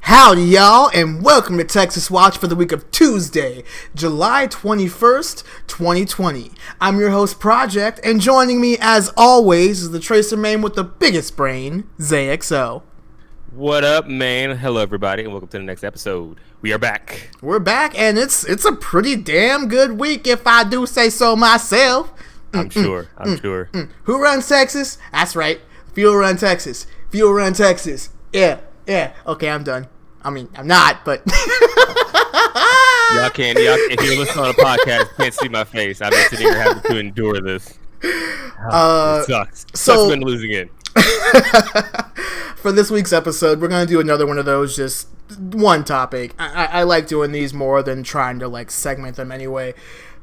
Howdy, y'all, and welcome to Texas Watch for the week of Tuesday, July 21st, 2020. I'm your host, Project, and joining me, as always, is the Tracer man with the biggest brain, Zay XO. What up, man? Hello, everybody, and welcome to the next episode. We are back. We're back, and it's a pretty damn good week, if I do say so myself. I'm sure. Who runs Texas? That's right. Fuel run Texas. Fuel run Texas. Yeah. Okay, I'm done. I mean, I'm not, but Y'all, if you're listening on a podcast, you can't see my face. I've been sitting here having to endure this. It sucks. Sucks when losing it. For this week's episode, we're gonna do another one of those, just one topic. I like doing these more than trying to segment them anyway.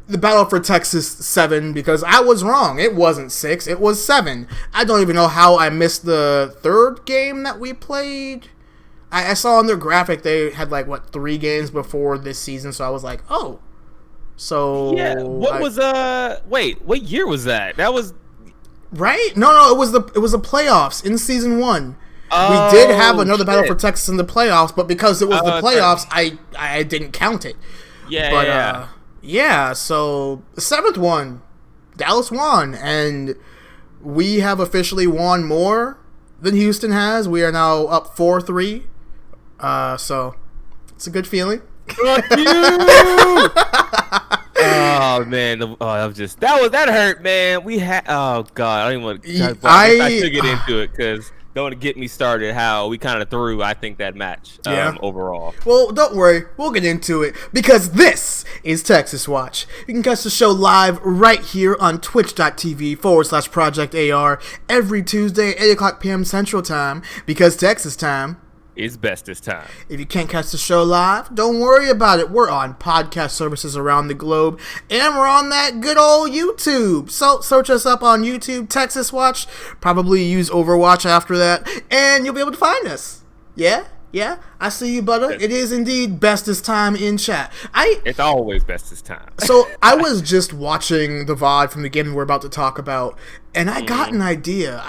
The battle for Texas VII, because I was wrong. It wasn't 6, it was 7. I don't even know how I missed the third game that we played. I saw on their graphic they had 3 games before this season, so I was like, oh. So yeah, wait, what year was that? That was right? No, it was the playoffs in season 1. We did have another battle for Texas in the playoffs, but because it was the playoffs, I didn't count it. So the 7th one, Dallas won, and we have officially won more than Houston has. We are now up 4-3. So it's a good feeling. Fuck you! Oh man, that hurt, man. Oh god, I don't even want to. I should get into it because don't want to get me started. How we kind of threw, I think, that match overall. Well, don't worry, we'll get into it because this is Texas Watch. You can catch the show live right here on twitch.tv/ProjectAR every Tuesday at 8 o'clock p.m. Central Time, because Texas time is bestest time. If you can't catch the show live, don't worry about it. We're on podcast services around the globe, and we're on that good old YouTube. So search us up on YouTube, Texas Watch. Probably use Overwatch after that, and you'll be able to find us. Yeah, I see you, butter. It is indeed bestest time in chat. It's always bestest time. So I was just watching the VOD from the game we're about to talk about, and I got an idea.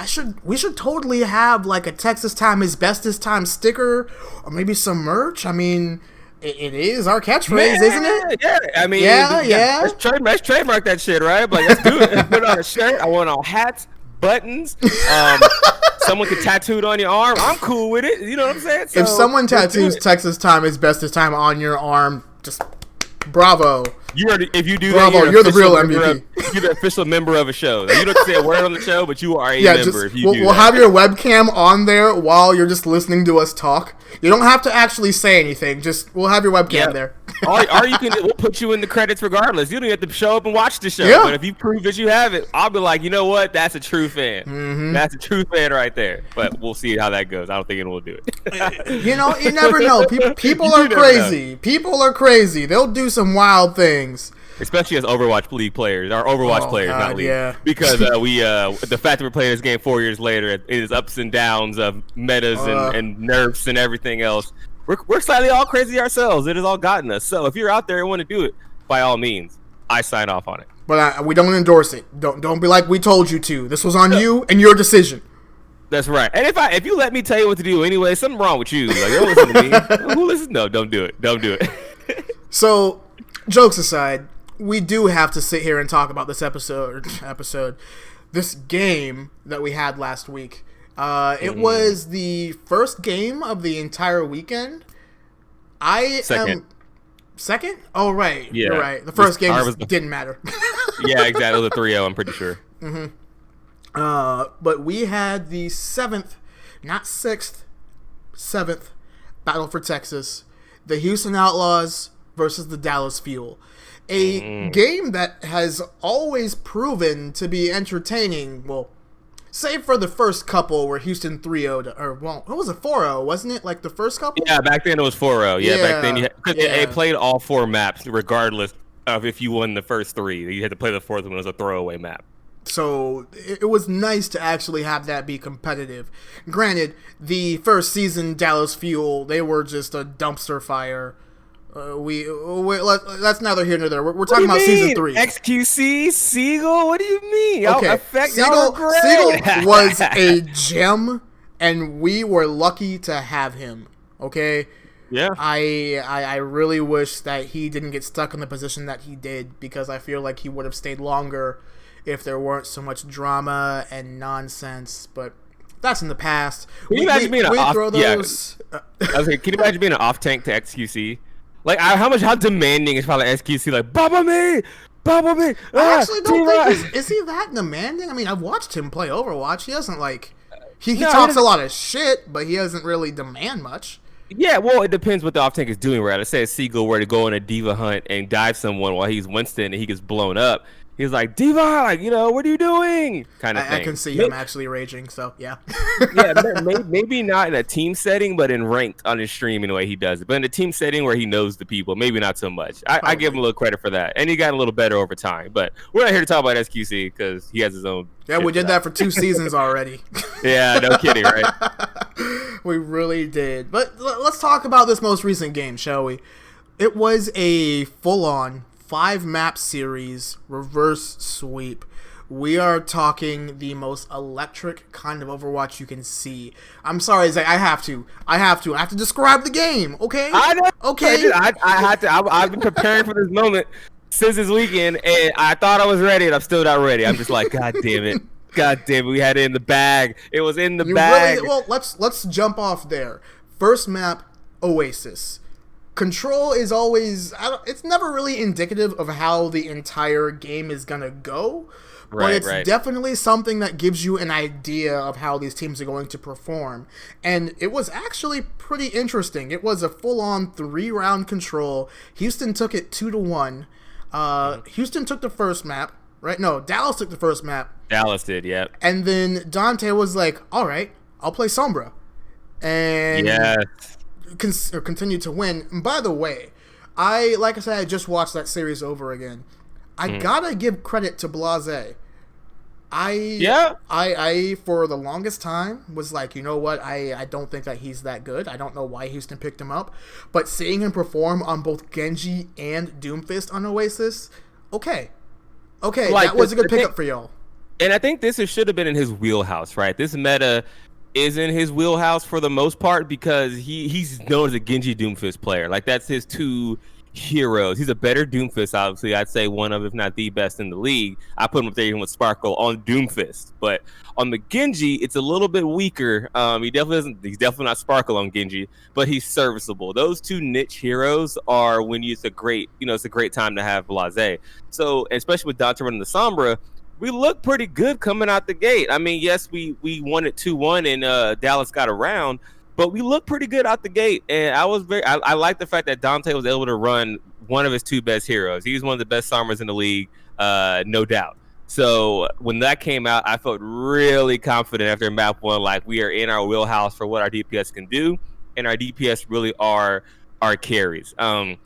We should totally have a Texas time is bestest time sticker, or maybe some merch. I mean, it is our catchphrase, isn't it? Yeah. I mean, yeah. Let's trademark that shit, right? Let's do it. Let's put it on a shirt. I want all hats, buttons. Someone could tattoo it on your arm. I'm cool with it. You know what I'm saying? So, if someone tattoos Texas time is bestest time on your arm, just bravo. If you do bravo, that, you're the real MVP. You're the official member of a show. You don't say a word on the show, but you are a member. We'll have your webcam on there while you're just listening to us talk. You don't have to actually say anything. We'll have your webcam there. Or we'll put you in the credits regardless. You don't have to show up and watch the show. Yeah. But if you prove that you have it, I'll be like, you know what? That's a true fan. Mm-hmm. That's a true fan right there. But we'll see how that goes. I don't think anyone will do it. You never know. People are crazy. People are crazy. They'll do some wild things. Especially as Overwatch League players, or Overwatch players, God, not League. Yeah. Because the fact that we're playing this game 4 years later, it is ups and downs of metas and nerfs and everything else. We're slightly all crazy ourselves. It has all gotten us. So if you're out there and want to do it, by all means, I sign off on it. But we don't endorse it. Don't be like we told you to. This was on you and your decision. That's right. And if you let me tell you what to do anyway, something wrong with you. Don't listen to me. Who listens? No, don't do it. Don't do it. So, jokes aside, we do have to sit here and talk about this this game that we had last week. It was the first game of the entire weekend. Second? Oh, right. Yeah. You're right. The first game didn't matter. Yeah, exactly. It was a 3-0, I'm pretty sure. Mm-hmm. But we had the 7th, not 6th, 7th Battle for Texas. The Houston Outlaws versus the Dallas Fuel. A game that has always proven to be entertaining. Well, save for the first couple where Houston 3-0, it was a 4-0, wasn't it? The first couple? Yeah, back then it was 4-0. Yeah, back then they played all 4 maps regardless of if you won the first 3. You had to play the 4th one. It was a throwaway map. So it was nice to actually have that be competitive. Granted, the first season Dallas Fuel, they were just a dumpster fire. That's neither here nor there. We're talking about season 3. XQC, Siegel, what do you mean? Okay, Siegel was a gem, and we were lucky to have him. Okay, Yeah. I really wish that he didn't get stuck in the position that he did, because I feel like he would have stayed longer if there weren't so much drama and nonsense. But that's in the past. Can you imagine being an off? throw those. Yeah. I was like, can you imagine being an off tank to XQC? Like, how demanding is probably XQC? Like, Baba me. I actually don't think is he that demanding? I mean, I've watched him play Overwatch. He doesn't like. He talks a lot of shit, but he doesn't really demand much. Yeah, well, it depends what the off tank is doing, right? Let's say a Seagull were to go on a diva hunt and dive someone while he's Winston and he gets blown up. He's like, Diva, like, what are you doing? Kind of thing. I can see him actually raging, so yeah. Yeah, maybe not in a team setting, but in ranked on his stream in the way he does it. But in a team setting where he knows the people, maybe not so much. I give him a little credit for that. And he got a little better over time. But we're not here to talk about SQC because he has his own. Yeah, we did that for 2 seasons already. Yeah, no kidding, right? We really did. But let's talk about this most recent game, shall we? It was a full-on 5-map series, reverse sweep. We are talking the most electric kind of Overwatch you can see. I'm sorry, Zay, I have to describe the game, okay? I know. Okay. I had to. I've been preparing for this moment since this weekend, and I thought I was ready, and I'm still not ready. I'm just like, God damn it. We had it in the bag. It was in the bag. Really, well, let's jump off there. First map, Oasis. Control is always, it's never really indicative of how the entire game is going to go, but it's definitely something that gives you an idea of how these teams are going to perform. And it was actually pretty interesting. It was a full-on 3-round Control. Houston took it 2-1. Houston took the first map, right? No, Dallas took the first map. Dallas did, yeah. And then Dante was like, all right, I'll play Sombra. And continue to win. And by the way, like I said, I just watched that series over again. I gotta give credit to Blase. I for the longest time was like, you know what, I don't think that he's that good. I don't know why Houston picked him up, but seeing him perform on both Genji and Doomfist on Oasis, okay, like, that was a good pickup for y'all. And I think this should have been in his wheelhouse, right? This meta is in his wheelhouse for the most part because he's known as a Genji Doomfist player. Like, that's his 2 heroes. He's a better Doomfist, obviously. I'd say one of, if not the best in the league. I put him up there even with Sparkle on Doomfist. But on the Genji, it's a little bit weaker. He's definitely not Sparkle on Genji, but he's serviceable. Those 2 niche heroes are when it's a great time to have Blase. So, especially with Dante running the Sombra, we look pretty good coming out the gate. I mean, yes, we won it 2-1 and Dallas got around, but we look pretty good out the gate. And I like the fact that Dante was able to run one of his 2 best heroes. He's one of the best Sombras in the league, no doubt. So when that came out, I felt really confident after map 1, like we are in our wheelhouse for what our DPS can do, and our DPS really are our carries. And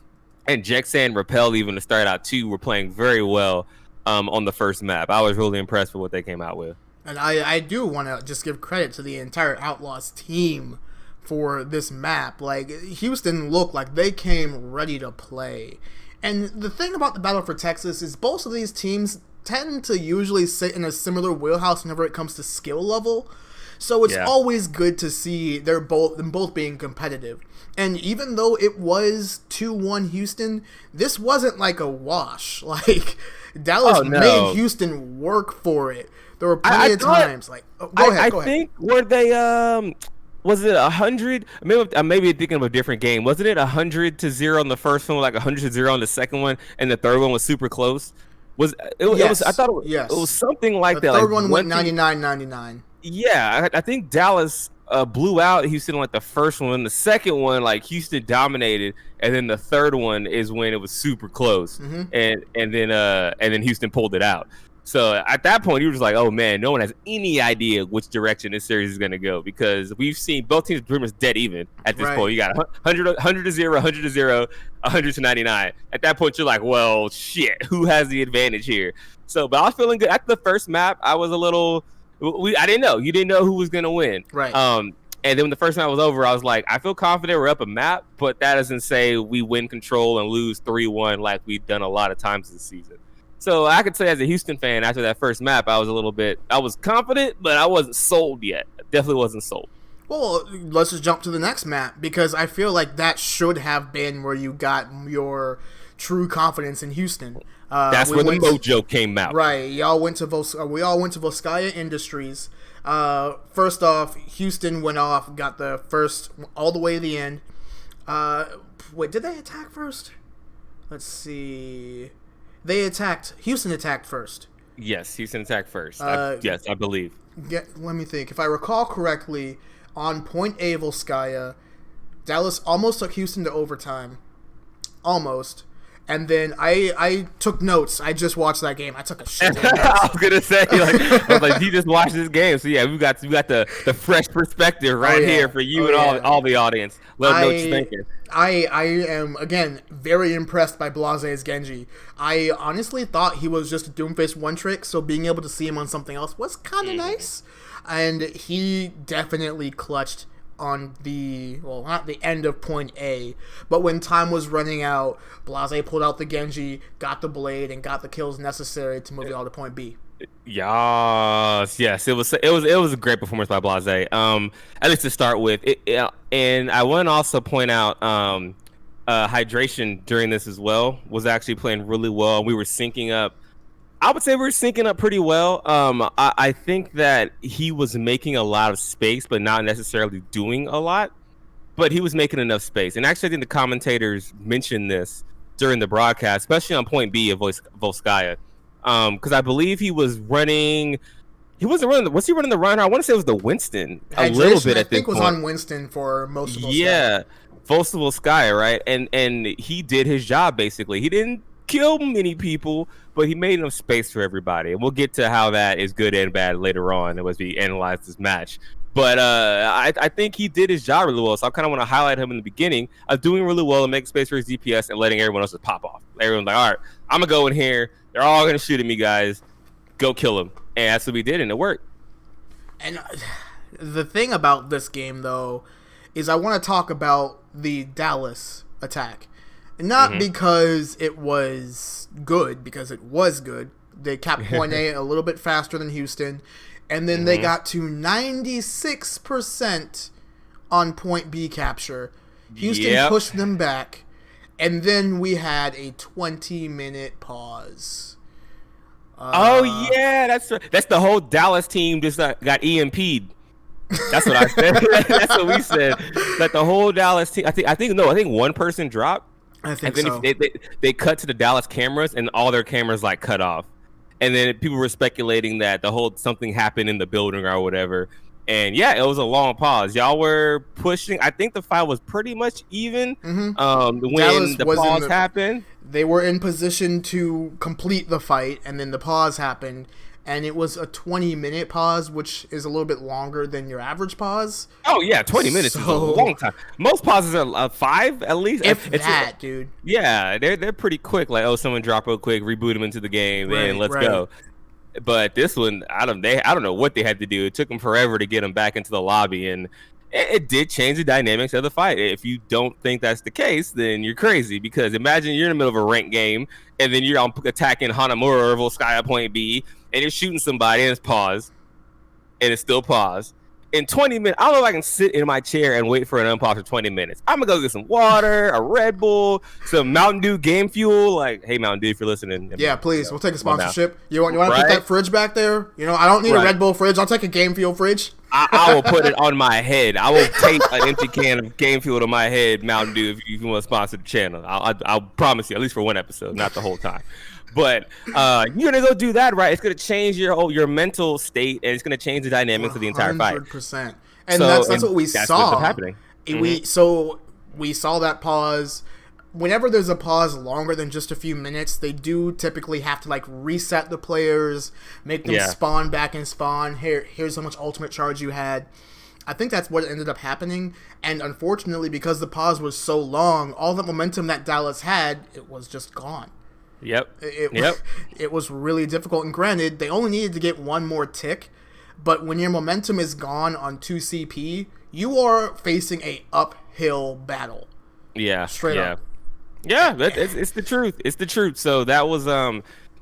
Jexa and Repel, even to start out too, were playing very well. On the first map. I was really impressed with what they came out with. And I do want to just give credit to the entire Outlaws team for this map. Like, Houston looked like they came ready to play. And the thing about the Battle for Texas is both of these teams tend to usually sit in a similar wheelhouse whenever it comes to skill level. So it's always good to see them both being competitive. And even though it was 2-1 Houston, this wasn't like a wash. Like, Dallas made Houston work for it. There were plenty of times. Like, go ahead. I think were they was it 100? Maybe thinking of a different game. Wasn't it 100-0 on the first one, like 100-0 on the second one, and the third one was super close? It was. I thought it was something like that. The third one went 99-99. Yeah, I think Dallas blew out Houston like the first one. The second one, like, Houston dominated, and then the third one is when it was super close, and then Houston pulled it out. So at that point, you were just like, oh man, no one has any idea which direction this series is going to go, because we've seen both teams pretty much dead even at this point. You got 100-0, 100-0, 100-99. At that point, you're like, well, shit, who has the advantage here? So, but I was feeling good after the first map. I was a little. I didn't know. You didn't know who was going to win. Right. And then when the first map was over, I was like, I feel confident we're up a map, but that doesn't say we win Control and lose 3-1 like we've done a lot of times this season. So I could say as a Houston fan, after that first map, I was confident, but I wasn't sold yet. I definitely wasn't sold. Well, let's just jump to the next map, because I feel like that should have been where you got your true confidence in Houston. That's where the mojo came out. Right, we all went to Volskaya Industries. First off, Houston went off, got the first all the way to the end. Wait, did they attack first? Let's see. Houston attacked first. Yes, Houston attacked first. Yes, I believe. Let me think. If I recall correctly, on point A, Volskaya, Dallas almost took Houston to overtime. Almost. And then I took notes. I just watched that game. I took a shit. I was gonna say, you just watched this game, so yeah, we got the fresh perspective right here for you and all the audience. Let them know what you're thinking. I am again very impressed by Blase's Genji. I honestly thought he was just a Doomfist one trick, so being able to see him on something else was kind of nice. And he definitely clutched on not the end of point A, but when time was running out, Blase pulled out the Genji, got the blade, and got the kills necessary to move it all to point B. Yes, it was a great performance by Blase. At least to start with, and I want to also point out hydration during this as well was actually playing really well. We were syncing up. I would say we're syncing up pretty well. I think that he was making a lot of space, but not necessarily doing a lot. But he was making enough space. And actually, I think the commentators mentioned this during the broadcast, especially on point B of Volskaya. Because I believe he was running. He wasn't running. Was he running the Reinhardt? I want to say it was the Winston a little bit. I think was on Winston for most of Volskaya. Yeah, Volskaya, right? And he did his job basically. He didn't kill many people, but he made enough space for everybody. And we'll get to how that is good and bad later on as we analyze this match. But I think he did his job really well. So I kind of want to highlight him in the beginning of doing really well and making space for his DPS and letting everyone else just pop off. Everyone's like, all right, I'm going to go in here. They're all going to shoot at me, guys. Go kill him. And that's what we did, and it worked. And the thing about this game, though, is I want to talk about the Dallas attack. Not because it was good, because it was good. They capped point A a little bit faster than Houston. And then they got to 96% on point B capture. Houston pushed them back. And then we had a 20-minute pause. Oh, yeah. That's the whole Dallas team just got EMP'd. That's what I said. That's what we said. Like the whole Dallas team. I think one person dropped. I think so. They cut to the Dallas cameras and all their cameras like cut off. And then people were speculating that something happened in the building or whatever. And yeah, it was a long pause. Y'all were pushing. I think the fight was pretty much even when the pause happened. They were in position to complete the fight, and then the pause happened. And it was a 20-minute pause, which is a little bit longer than your average pause. Oh, yeah, 20 minutes is a long time. Most pauses are 5 at least. Dude. Yeah, they're pretty quick. Like, someone drop real quick, reboot them into the game, and let's go. But this one, I don't know what they had to do. It took them forever to get them back into the lobby, and it did change the dynamics of the fight. If you don't think that's the case, then you're crazy. Because imagine you're in the middle of a ranked game, and then you're attacking Hanamura or Volskaya point B, and you're shooting somebody, and it's pause, and it's still pause. In 20 minutes, I don't know if I can sit in my chair and wait for an unpause for 20 minutes. I'm going to go get some water, a Red Bull, some Mountain Dew game fuel. Like, hey, Mountain Dew, if you're listening. Yeah, please. We'll take a sponsorship. You want to put that fridge back there? I don't need a Red Bull fridge. I'll take a game fuel fridge. I will put it on my head. I will tape an empty can of game fuel to my head, Mountain Dew, if you want to sponsor the channel. I'll promise you, at least for one episode, not the whole time. But you're gonna go do that, right? It's gonna change your mental state, and it's gonna change the dynamics of the entire fight. 100%. And that's what we saw. What's happening. We saw that pause. Whenever there's a pause longer than just a few minutes, they do typically have to reset the players, make them spawn back and spawn. Here's how much ultimate charge you had. I think that's what ended up happening. And unfortunately, because the pause was so long, all the momentum that Dallas had, it was just gone. It was really difficult. And granted, they only needed to get one more tick. But when your momentum is gone on 2 CP, you are facing a uphill battle. Yeah. Straight up. Yeah, it's the truth. It's the truth. So that was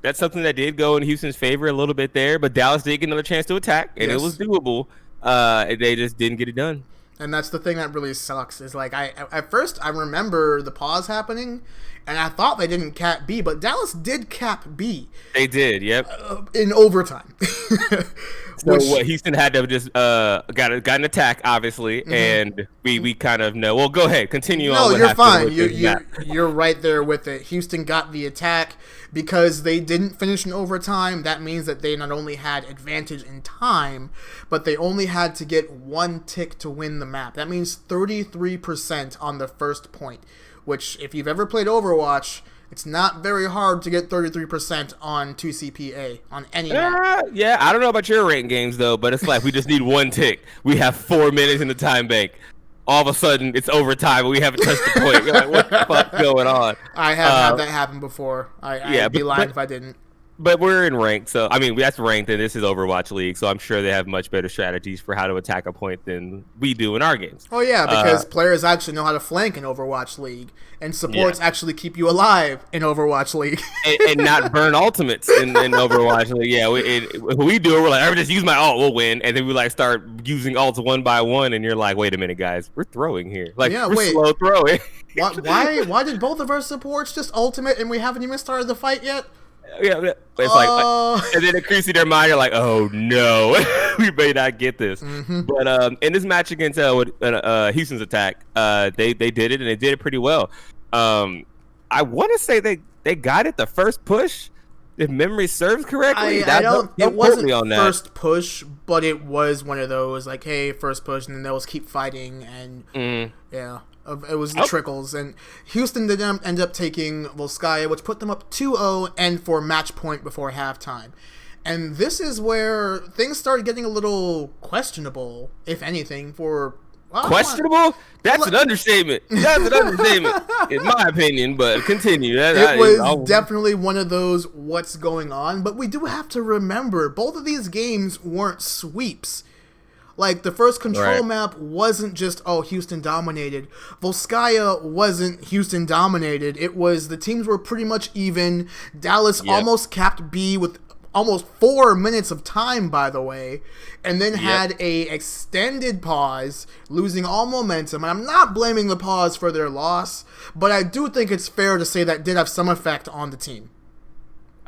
that's something that did go in Houston's favor a little bit there. But Dallas did get another chance to attack, and it was doable. They just didn't get it done. And that's the thing that really sucks is like at first I remember the pause happening, and I thought they didn't cap B, but Dallas did cap B. They did, yep. In overtime. So what Houston had to just got an attack, obviously, and we kind of know. Well, go ahead, continue on. No, you're fine. You're right there with it. Houston got the attack because they didn't finish in overtime. That means that they not only had advantage in time, but they only had to get one tick to win the map. That means 33% on the first point, which if you've ever played Overwatch, it's not very hard to get 33% on 2CPA on any map. Yeah, I don't know about your ranked games, though, but it's like we just need one tick. We have 4 minutes in the time bank. All of a sudden, it's overtime, and we haven't touched the point. You're like, what the fuck's going on? I have had that happen before. I'd be lying if I didn't. But we're in ranked, so I mean that's ranked, and this is Overwatch League, so I'm sure they have much better strategies for how to attack a point than we do in our games. Oh yeah, because players actually know how to flank in Overwatch League, and supports actually keep you alive in Overwatch League, and not burn ultimates in Overwatch League. Yeah, we do it. We're like, I just use my ult, we'll win, and then we like start using ults one by one, and you're like, wait a minute, guys, we're throwing here, like we're slow throwing. Why did both of our supports just ultimate, and we haven't even started the fight yet? Yeah, it's like, and then increasing their mind, you're like, oh no, we may not get this. But in this match against Houston's attack, they did it, and they did it pretty well. I want to say they got it the first push, if memory serves correctly. It wasn't on first push, but it was one of those like, hey, first push, and then they'll keep fighting, and yeah. It was the trickles, and Houston did end up taking Volskaya, which put them up 2-0 and for match point before halftime. And this is where things started getting a little questionable, if anything, for... questionable? That's an understatement. That's an understatement, in my opinion, but continue. It was definitely one of those what's going on, but we do have to remember, both of these games weren't sweeps. Like, the first control map wasn't just, Houston dominated. Volskaya wasn't Houston dominated. It was, the teams were pretty much even. Dallas almost capped B with almost 4 minutes of time, by the way, and then had a extended pause, losing all momentum. And I'm not blaming the pause for their loss, but I do think it's fair to say that did have some effect on the team.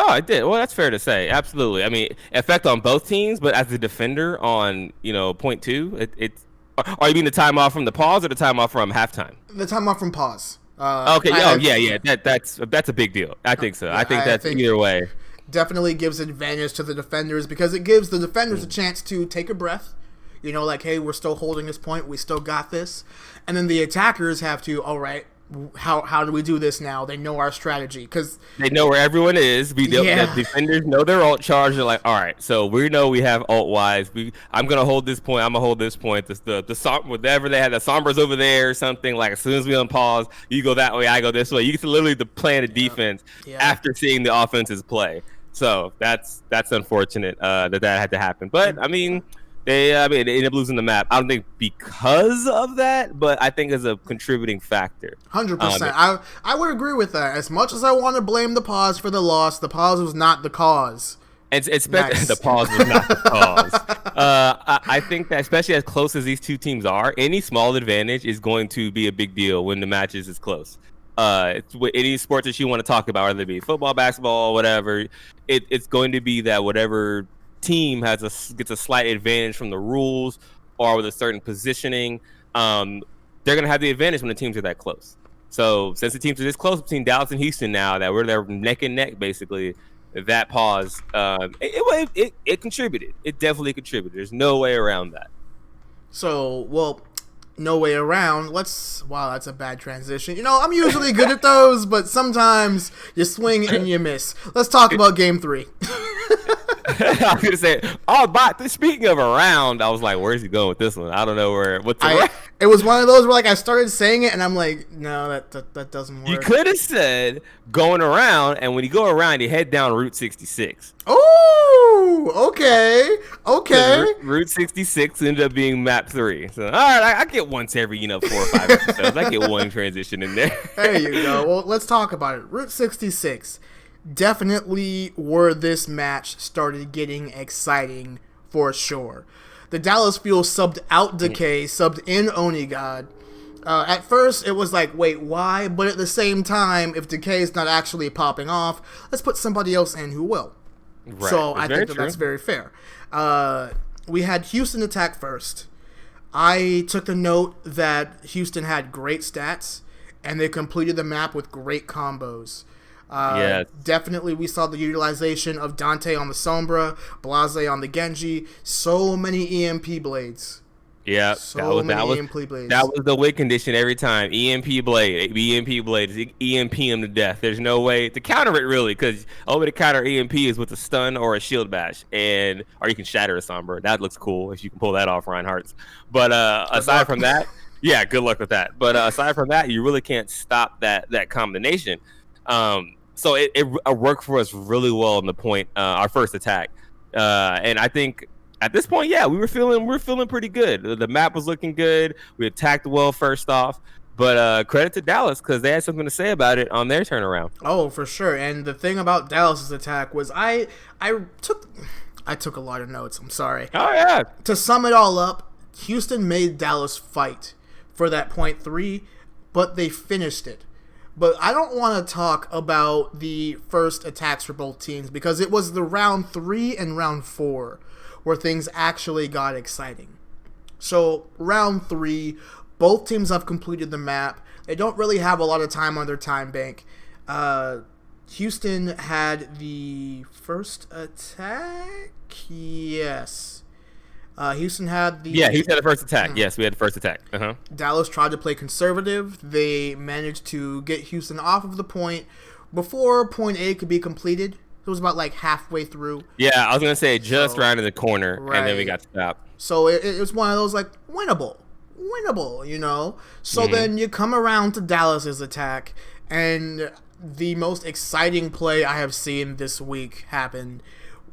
Oh, it did. Well, that's fair to say. Absolutely. I mean, effect on both teams, but as a defender on, point two, it's. Are you mean the time off from the pause or the time off from halftime? The time off from pause. Okay. Yeah. That's a big deal. I think so. I think either way. Definitely gives advantage to the defenders because it gives the defenders a chance to take a breath. Like, hey, we're still holding this point. We still got this. And then the attackers have to, all right, how do we do this now? They know our strategy because they know where everyone is. The defenders know their ult charge. They're like, all right, so we know we have ult wise. I'm gonna hold this point. I'm gonna hold this point. The whatever they had, the Sombra's over there or something. Like as soon as we unpause, you go that way, I go this way. You get to literally plan a defense after seeing the offenses play. So that's unfortunate that had to happen. But I mean. They ended up losing the map. I don't think because of that, but I think as a contributing factor. 100%. I would agree with that. As much as I want to blame the pause for the loss, the pause was not the cause. Nice. The pause was not the cause. I think that especially as close as these two teams are, any small advantage is going to be a big deal when the match is close. It's with any sports that you want to talk about, whether it be football, basketball, whatever, it's going to be that whatever team gets a slight advantage from the rules or with a certain positioning, they're going to have the advantage when the teams are that close. So since the teams are this close between Dallas and Houston now, that we're there neck and neck, basically, that pause, it contributed. It definitely contributed. There's no way around that. So, no way around. Wow, that's a bad transition. I'm usually good at those, but sometimes you swing and you miss. Let's talk about Game 3. I was gonna say, but speaking of around, I was like, where's he going with this one? I don't know it was one of those where I started saying it and I'm like, no, that doesn't work. You could have said going around, and when you go around, you head down Route 66. Oh, okay. Route 66 ended up being map 3. So all right, I get once every 4 or 5 episodes. I get one transition in there. There you go. Well, let's talk about it. Route 66. Definitely where this match started getting exciting for sure. The Dallas Fuel subbed out Decay, subbed in Onigod. At first, it was like, wait, why? But at the same time, if Decay is not actually popping off, let's put somebody else in who will. Right. So I think that's very fair. We had Houston attack first. I took the note that Houston had great stats, and they completed the map with great combos. Definitely we saw the utilization of Dante on the Sombra, Blase on the Genji, so many EMP blades. Yeah, that was the win condition every time. EMP blade, EMP him to death. There's no way to counter it really, because the only way to counter EMP is with a stun or a shield bash, or you can shatter a Sombra. That looks cool if you can pull that off, Reinhardt's. But aside from that, yeah, good luck with that. But aside from that, you really can't stop that combination. So it worked for us really well in the point, our first attack, and I think. At this point, yeah, we were feeling pretty good. The map was looking good. We attacked well first off, but credit to Dallas because they had something to say about it on their turnaround. Oh, for sure. And the thing about Dallas's attack was I took a lot of notes. I'm sorry. Oh yeah. To sum it all up, Houston made Dallas fight for that point 3, but they finished it. But I don't want to talk about the first attacks for both teams because it was the round 3 and round 4. Where things actually got exciting. So, round 3, both teams have completed the map. They don't really have a lot of time on their time bank. Houston had the first attack? Yes. Houston had the... Yeah, Houston had the first attack. Yes, we had the first attack. Uh-huh. Dallas tried to play conservative. They managed to get Houston off of the point before point A could be completed. It was about like halfway through. Yeah, I was going to say just right in the corner, right. And then we got stopped. So it was one of those like winnable, you know? So then you come around to Dallas's attack, and the most exciting play I have seen this week happened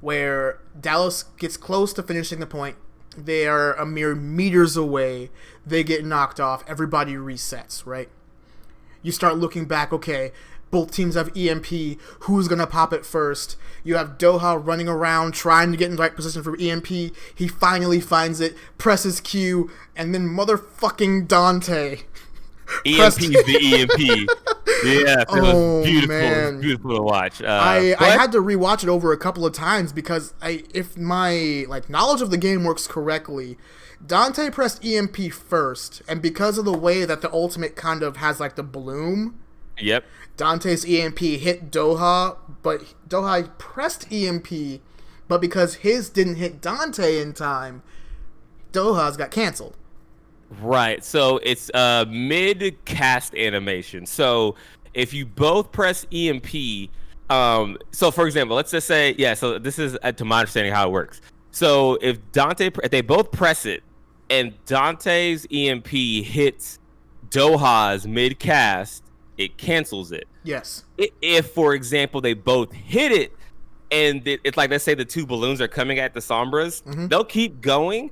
where Dallas gets close to finishing the point. They are a mere meters away. They get knocked off. Everybody resets, right? You start looking back, okay, both teams have EMP. Who's going to pop it first? You have Doha running around trying to get in the right position for EMP. He finally finds it, presses Q, and then motherfucking Dante. EMP's the EMP. Yeah, it was beautiful. Man. It was beautiful to watch. I had to rewatch it over a couple of times because if my knowledge of the game works correctly, Dante pressed EMP first, and because of the way that the ultimate kind of has the bloom. Yep. Dante's EMP hit Doha, but Doha pressed EMP, but because his didn't hit Dante in time, Doha's got canceled. Right. So it's mid-cast animation. So if you both press EMP, so for example, let's just say, so this is to my understanding how it works. So if they both press it, and Dante's EMP hits Doha's mid-cast, it cancels it. Yes. If, for example, they both hit it, and it's like, let's say the two balloons are coming at the Sombras, they'll keep going,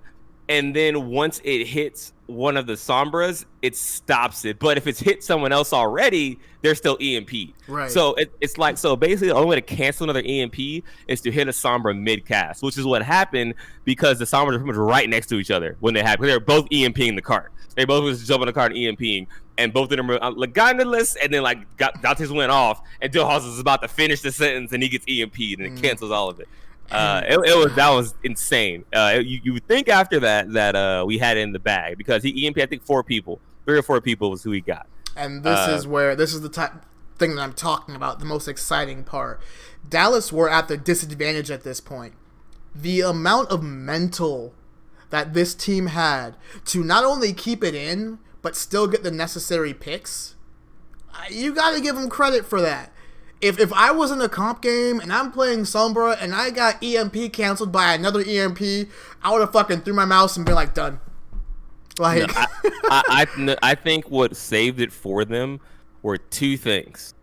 and then once it hits one of the Sombras, it stops it. But if it's hit someone else already, they're still EMP. Right. So it's like, so basically the only way to cancel another EMP is to hit a Sombra mid-cast, which is what happened because the Sombras are pretty much right next to each other when they happened. They were both EMPing the cart. They both was jumping the cart and EMPing, and both of them were Legondolus, and then Dante's went off, and Doha's is about to finish the sentence, and he gets EMP'd, and it cancels all of it. That was insane. You would think after that we had it in the bag because he EMP I think 3 or 4 people was who he got. And this is the type thing that I'm talking about, the most exciting part. Dallas were at the disadvantage at this point. The amount of mental that this team had to not only keep it in but still get the necessary picks, you got to give them credit for that. If I was in a comp game and I'm playing Sombra and I got EMP canceled by another EMP, I would have fucking threw my mouse and been like, done. Like, no, I think what saved it for them were 2 things: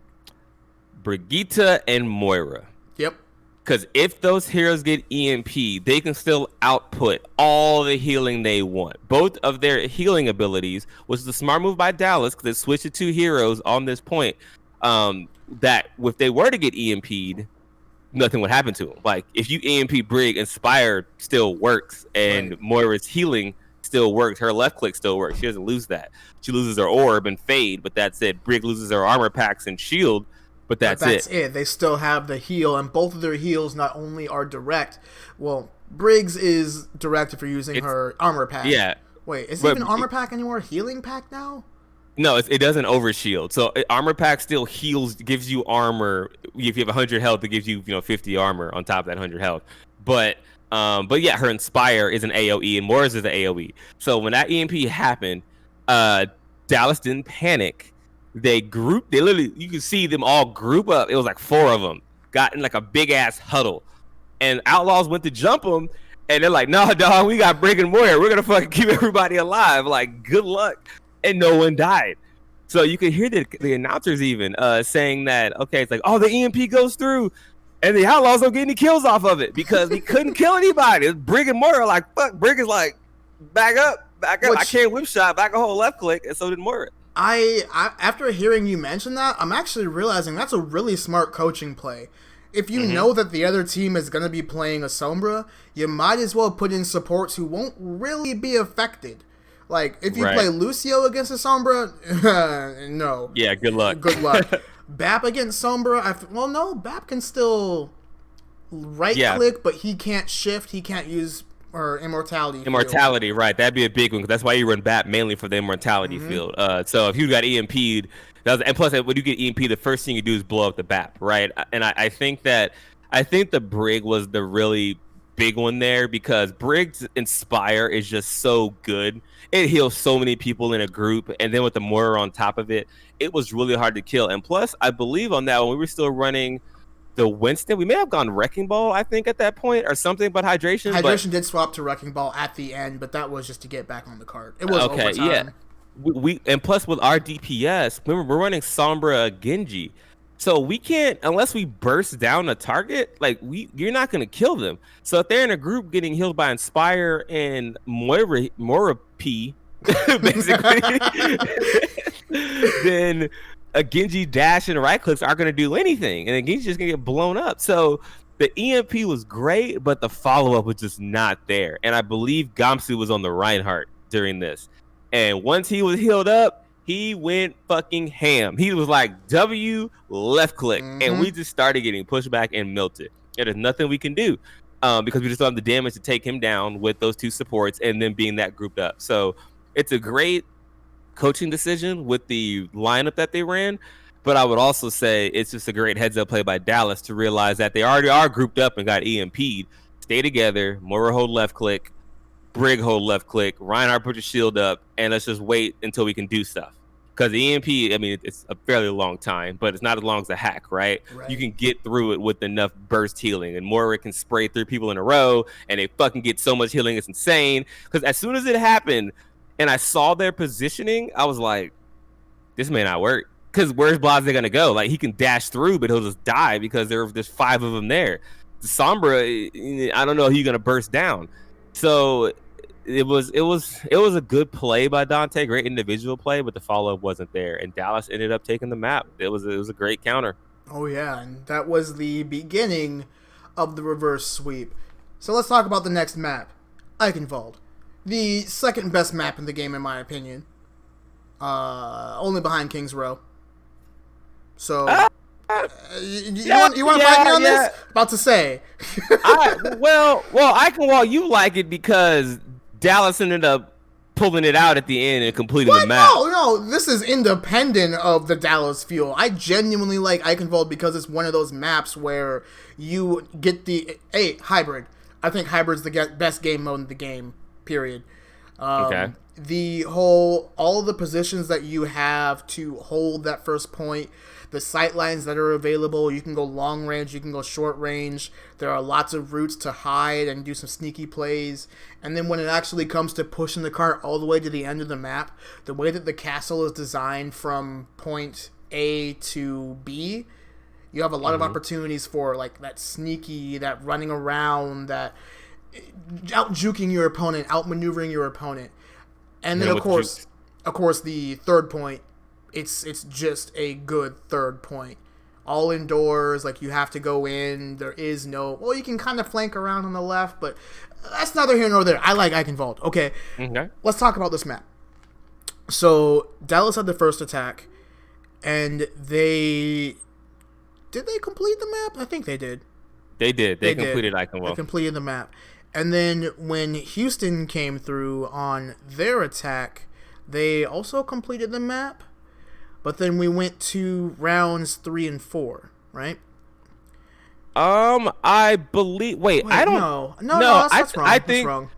Brigitte and Moira. Yep. Because if those heroes get EMP, they can still output all the healing they want. Both of their healing abilities, which is a smart move by Dallas because they switched to 2 heroes on this point. That if they were to get EMP'd, nothing would happen to him. Like if you EMP Brig, Inspire still works, and Moira's healing still works. Her left click still works. She doesn't lose that. She loses her orb and fade, but that's it. Brig loses her armor packs and shield, but that's it. They still have the heal, and both of their heals not only are direct. Well, Briggs is directed for using her armor pack. Yeah. Wait, is it even armor pack anymore? Healing pack now? No, it doesn't overshield. So armor pack still heals, gives you armor. If you have 100 health, it gives you 50 armor on top of that 100 health. But yeah, her Inspire is an AOE and Moira's is an AOE. So when that EMP happened, Dallas didn't panic. They literally, you can see them all group up. It was like 4 of them got in like a big ass huddle, and Outlaws went to jump them, and they're like, "No, dog, we got Brig and Moira. We're gonna fucking keep everybody alive. Like, good luck." And no one died. So you could hear the announcers even saying that, okay, it's like, oh, the EMP goes through, and the Outlaws don't get any kills off of it because we couldn't kill anybody. Brig and Moira are like, fuck. Brig is like, back up. I can't whip shot, back a whole left click, and so did Moira. I after hearing you mention that, I'm actually realizing that's a really smart coaching play. If you know that the other team is going to be playing a Sombra, you might as well put in supports who won't really be affected. Like, if you play Lucio against a Sombra, no. Yeah, good luck. Good luck. Bap against Sombra, no, Bap can still right-click, but he can't shift, he can't use Immortality field. Immortality, right. That'd be a big one, because that's why you run Bap mainly for the Immortality field. So if you got EMP'd, and plus, when you get EMP, the first thing you do is blow up the Bap, right? And I think the Brig was the really big one there, because Brig's Inspire is just so good. It heals so many people in a group, and then with the Moira on top of it, it was really hard to kill. And plus, I believe on that, when we were still running the Winston, we may have gone Wrecking Ball, I think, at that point, or something, but Hydration. Hydration did swap to Wrecking Ball at the end, but that was just to get back on the card. It was overtime. Yeah. We and plus with our DPS, remember, we're running Sombra Genji. So we can't, unless we burst down a target, like you're not gonna kill them. So if they're in a group getting healed by Inspire and Moira P, basically, then a Genji dash and right clicks aren't gonna do anything, and then Genji's just gonna get blown up. So the EMP was great, but the follow up was just not there. And I believe Gamsu was on the Reinhardt during this, and once he was healed up, he went fucking ham. He was like W left click, and we just started getting pushed back and melted. And there's nothing we can do because we just don't have the damage to take him down with those 2 supports and then being that grouped up. So it's a great coaching decision with the lineup that they ran, but I would also say it's just a great heads up play by Dallas to realize that they already are grouped up and got EMP'd. Stay together, Moira hold left click, Brig hold left click, Reinhardt put your shield up, and let's just wait until we can do stuff. Because the EMP, I mean, it's a fairly long time, but it's not as long as a hack, right? You can get through it with enough burst healing, and Moira can spray 3 people in a row, and they fucking get so much healing, it's insane. Because as soon as it happened, and I saw their positioning, I was like, this may not work. Because where's Blase gonna go? Like, he can dash through, but he'll just die because there's 5 of them there. The Sombra, I don't know if he's gonna burst down. So it was a good play by Dante, great individual play, but the follow-up wasn't there, and Dallas ended up taking the map. It was a great counter. Oh yeah, and that was the beginning of the reverse sweep. So let's talk about the next map, Eichenwald, the second best map in the game in my opinion, only behind King's Row. So you want to fight me on this? About to say. Well, Eichenwald, you like it because Dallas ended up pulling it out at the end and completing the map. No, this is independent of the Dallas feel. I genuinely like Eichenwald because it's one of those maps where you get the hybrid. I think hybrid's the best game mode in the game, period. Okay. All the positions that you have to hold that first point, the sight lines that are available, you can go long range, you can go short range. There are lots of routes to hide and do some sneaky plays. And then when it actually comes to pushing the cart all the way to the end of the map, the way that the castle is designed from point A to B, you have a lot of opportunities for like that sneaky, that running around, that out-juking your opponent, out-maneuvering your opponent. And then, of course, the third point, it's just a good third point. all indoors. Like, you have to go in. There is no... Well, you can kind of flank around on the left, but that's neither here nor there. I like Eichenwald. Okay, let's talk about this map. So, Dallas had the first attack, and they... Did they complete the map? I think they did. They did. They completed Eichenwald. They completed the map. And then when Houston came through on their attack, they also completed the map. But then we went to rounds 3 and 4, right? I believe. Wait, I don't know. No, that's wrong. That's wrong.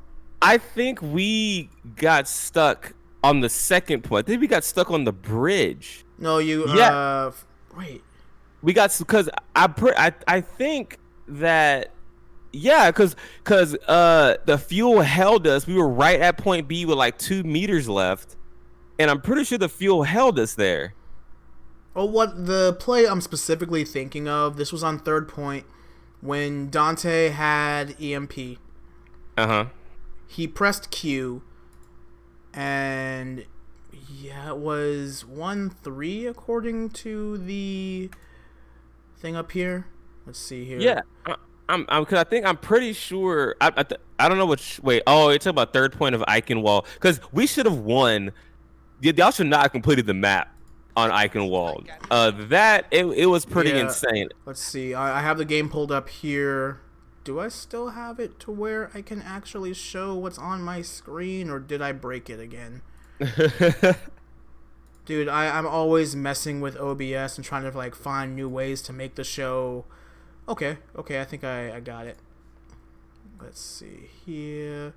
I think we got stuck on the second point. I think we got stuck on the bridge. No, you. Yeah. Wait. We got because I think that. Yeah, because the fuel held us. We were right at point B with like 2 meters left, and I'm pretty sure the fuel held us there. Well, what the play I'm specifically thinking of, this was on third point when Dante had EMP. He pressed Q, and yeah, it was 1-3 according to the thing up here. Let's see here. Yeah. Because I'm pretty sure. I don't know which. Wait. Oh, you're talking about third point of Eichenwald. Because we should have won. Y'all should not have completed the map on Eichenwald. It was pretty insane. Let's see. I have the game pulled up here. Do I still have it to where I can actually show what's on my screen, or did I break it again? Dude, I'm always messing with OBS and trying to like find new ways to make the show. Okay, I think I got it. Let's see here.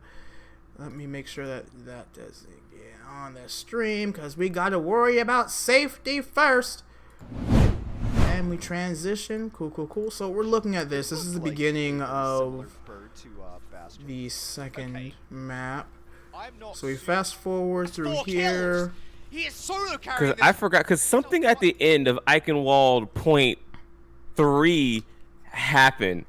Let me make sure that doesn't get on the stream, because we got to worry about safety first. And we transition. Cool. So we're looking at this. This is the beginning of the second map. So we fast forward through here. Because I forgot, because something at the end of Eichenwald point 3 happened.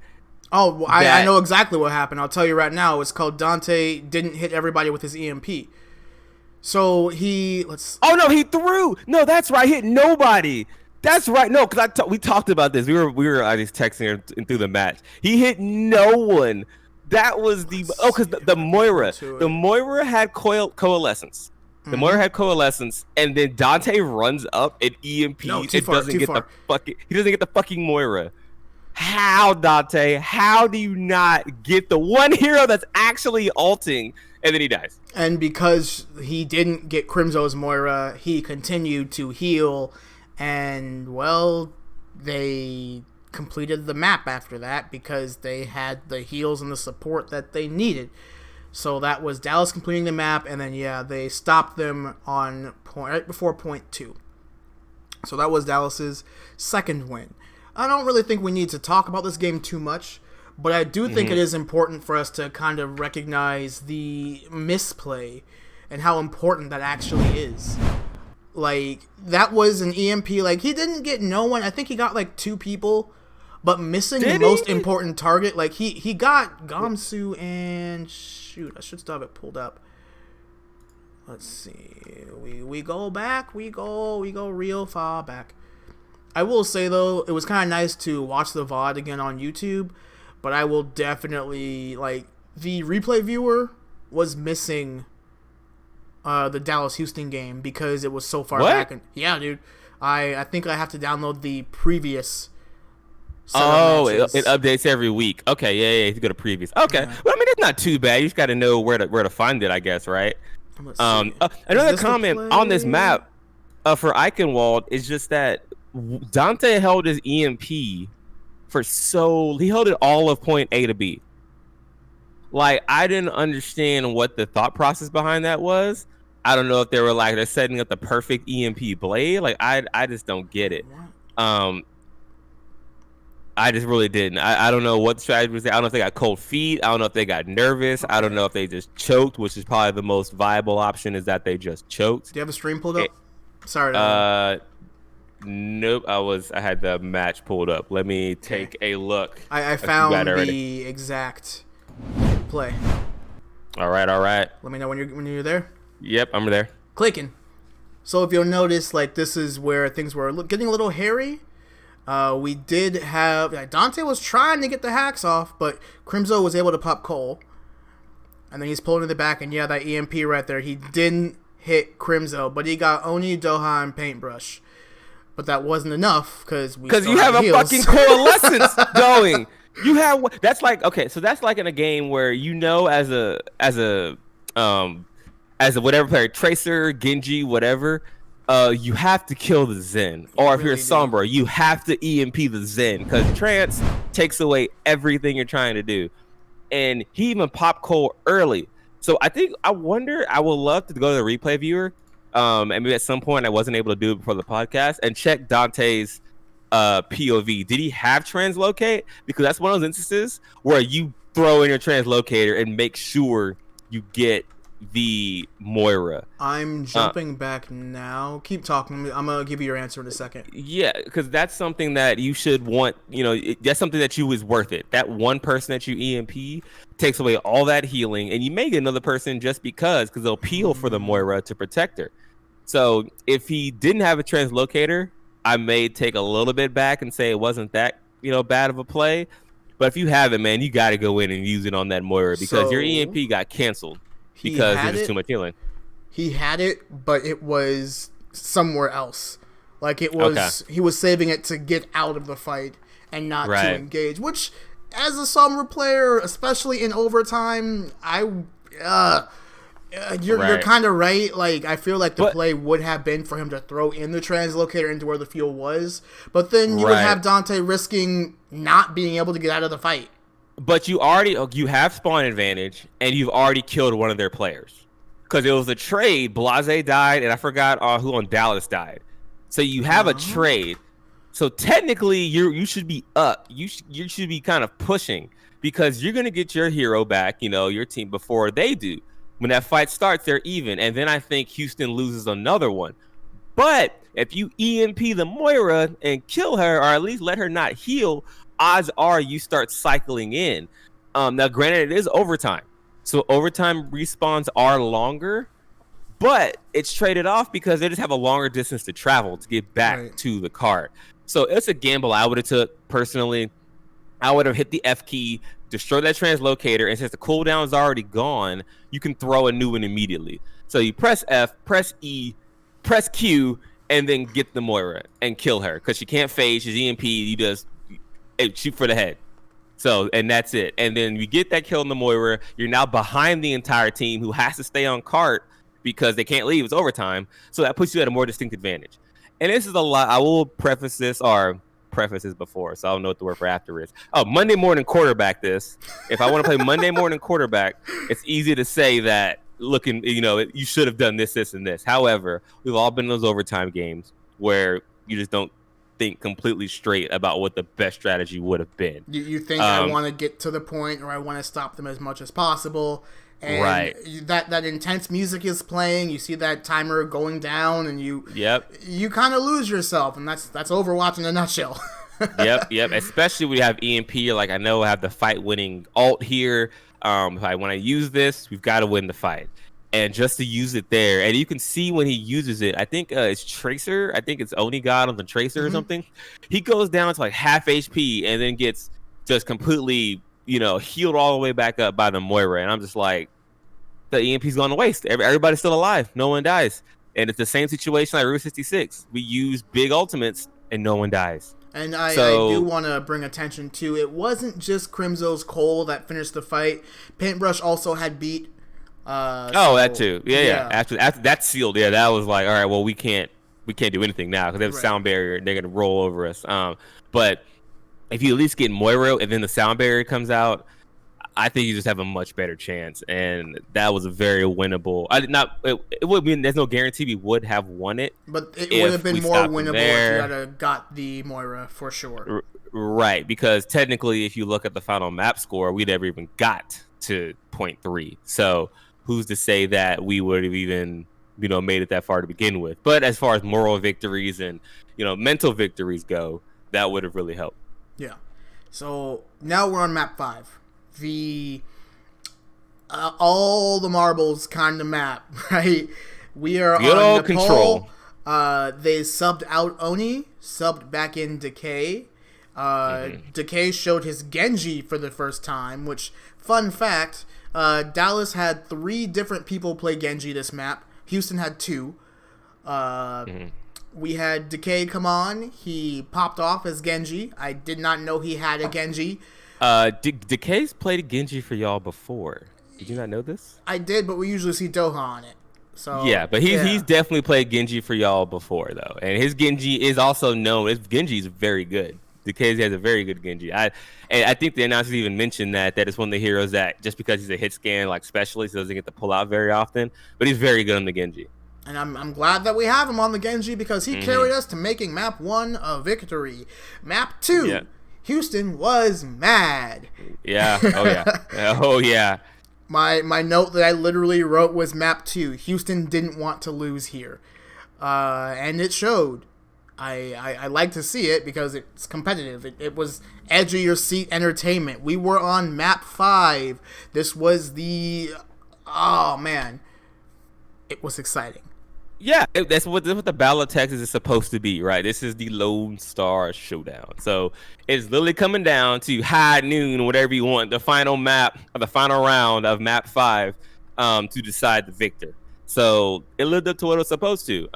Oh, well, I know exactly what happened. I'll tell you right now. It's called Dante didn't hit everybody with his EMP. So Oh no, he threw. No, that's right. He hit nobody. That's right. No, because we talked about this. We were I was texting her through the match. He hit no one. That was because the Moira had coalescence. The Moira had coalescence, and then Dante runs up and EMP. No, He doesn't get the fucking Moira. How, Dante? How do you not get the one hero that's actually ulting, and then he dies? And because he didn't get Crimzo's Moira, he continued to heal, and, well, they completed the map after that because they had the heals and the support that they needed. So that was Dallas completing the map, and then, yeah, they stopped them on right before point 2. So that was Dallas's second win. I don't really think we need to talk about this game too much, but I do think it is important for us to kind of recognize the misplay and how important that actually is. Like, that was an EMP. Like, he didn't get no one. I think he got, like, 2 people, but missing the most important target. Like, he got Gamsu and... Shoot, I should still have it pulled up. Let's see. We go back. We go real far back. I will say, though, it was kind of nice to watch the VOD again on YouTube, but I will definitely, like, the replay viewer was missing the Dallas-Houston game because it was so far back. And, yeah, dude. I think I have to download the previous set of matches. It updates every week. Okay, yeah, you go to previous. Okay. Yeah. Well, I mean, it's not too bad. You just got to know where to find it, I guess, right? Another comment on this map for Eichenwald is just that Dante held his EMP he held it all of point A to B. Like, I didn't understand what the thought process behind that was. I don't know if they were like, they're setting up the perfect EMP blade. Like, I just don't get it. I just really didn't. I don't know what the strategy was. I don't know if they got cold feet. I don't know if they got nervous. I don't know if they just choked, which is probably the most viable option, is that they just choked. Do you have a stream pulled up? Sorry. Nope. I had the match pulled up. Let me take a look. I found the exact play. All right. Let me know when you're there. Yep, I'm there. Clicking. So if you'll notice, like, this is where things were getting a little hairy. We did have Dante was trying to get the hacks off, but Crimzo was able to pop Cole, and then he's pulled in the back, and that EMP right there, he didn't hit Crimzo, but he got Oni, Doha, and Paintbrush. But that wasn't enough because you have a fucking coalescence going. You have that's like in a game where as a whatever player, Tracer, Genji, whatever, you have to kill the Zen. Or if you're a Sombra, you have to EMP the Zen because Trance takes away everything you're trying to do. And he even popped Cole early. So I would love to go to the replay viewer. And maybe at some point I wasn't able to do it before the podcast and check Dante's POV. Did he have translocate? Because that's one of those instances where you throw in your translocator and make sure you get the Moira. I'm jumping back now. Keep talking. I'm gonna give you your answer in a second. Yeah, because that's something that you should want. That's something that is worth it. That one person that you EMP takes away all that healing, and you may get another person just because they'll peel for the Moira to protect her. So if he didn't have a translocator, I may take a little bit back and say it wasn't that bad of a play. But if you have it, man, you got to go in and use it on that Moira because your EMP got canceled. Because it was too much healing. He had it, but it was somewhere else. Like it was, He was saving it to get out of the fight and not to engage. Which, as a Sombra player, especially in overtime, you're kind of right. Like I feel like the play would have been for him to throw in the translocator into where the fuel was, but then you would have Dante risking not being able to get out of the fight. But you have spawn advantage, and you've already killed one of their players. Because it was a trade. Blase died, and I forgot who on Dallas died. So you have a trade. So technically, you should be up. You should be kind of pushing. Because you're going to get your hero back, your team, before they do. When that fight starts, they're even. And then I think Houston loses another one. But if you EMP the Moira and kill her, or at least let her not heal, odds are you start cycling in. Now, granted, it is overtime. So overtime respawns are longer, but it's traded off because they just have a longer distance to travel to get back to the cart. So it's a gamble I would have took personally. I would have hit the F key, destroy that translocator, and since the cooldown is already gone, you can throw a new one immediately. So you press F, press E, press Q, and then get the Moira and kill her because she can't phase. She's EMP. You just shoot for the head. So, and that's it. And then you get that kill in the Moira. You're now behind the entire team who has to stay on cart because they can't leave. It's overtime. So that puts you at a more distinct advantage. And this is a lot. I will preface this before, so I don't know what the word for after is. Oh, Monday morning quarterback this. If I want to play Monday morning quarterback, it's easy to say that you should have done this, and this. However, we've all been in those overtime games where you just don't think completely straight about what the best strategy would have been. You think I want to get to the point, or I want to stop them as much as possible, and that intense music is playing. You see that timer going down, and you kind of lose yourself, and that's Overwatch in a nutshell. Yep. Especially when you have EMP. Like I know I have the fight winning ult here. If I want to use this, we've got to win the fight. And just to use it there, and you can see when he uses it, I think it's Tracer. I think it's Oni God on the Tracer or something. He goes down to like half HP and then gets just completely, healed all the way back up by the Moira. And I'm just like, the EMP's gone to waste. Everybody's still alive. No one dies. And it's the same situation like Route 66. We use big ultimates and no one dies. And I do want to bring attention to, it wasn't just Crimzo's Cole that finished the fight. Paintbrush also had beat. That too. Yeah. After that's sealed, that was like, all right, well, we can't do anything now because they have a sound barrier and they're gonna roll over us. But if you at least get Moira and then the sound barrier comes out, I think you just have a much better chance. And that was a very winnable. It would be. There's no guarantee we would have won it, but it would have been more winnable if you had got the Moira for sure. Right, because technically, if you look at the final map score, we never even got to 0.3. So who's to say that we would have even, made it that far to begin with? But as far as moral victories and, mental victories go, that would have really helped. Yeah. So now we're on map 5. The all the marbles kind of map, right? We are good on old Control. They subbed out Oni, subbed back in Decay. Decay showed his Genji for the first time, which, fun fact, Dallas had 3 different people play Genji this map. Houston had 2. We had Decay come on. He popped off as Genji. I did not know he had a Genji. Decay's played Genji for y'all before. Did you not know this? I did, but we usually see Doha on it. So yeah, but he's definitely played Genji for y'all before, though. And his Genji is also known. His Genji is very good. Decay has a very good Genji. I think the announcers even mentioned that it's one of the heroes that just because he's a hit scan like specialist, he doesn't get to pull out very often. But he's very good on the Genji. And I'm glad that we have him on the Genji because he carried us to making map 1 a victory. Map 2, Houston was mad. Yeah. Oh yeah. Oh yeah. My note that I literally wrote was map 2. Houston didn't want to lose here, and it showed. I like to see it because it's competitive. It was edge of your seat entertainment. We were on map 5. This was it was exciting. Yeah, that's what the Battle of Texas is supposed to be, right? This is the Lone Star Showdown. So it's literally coming down to high noon, whatever you want, the final map, or the final round of map 5 to decide the victor. So it lived up to what it was supposed to.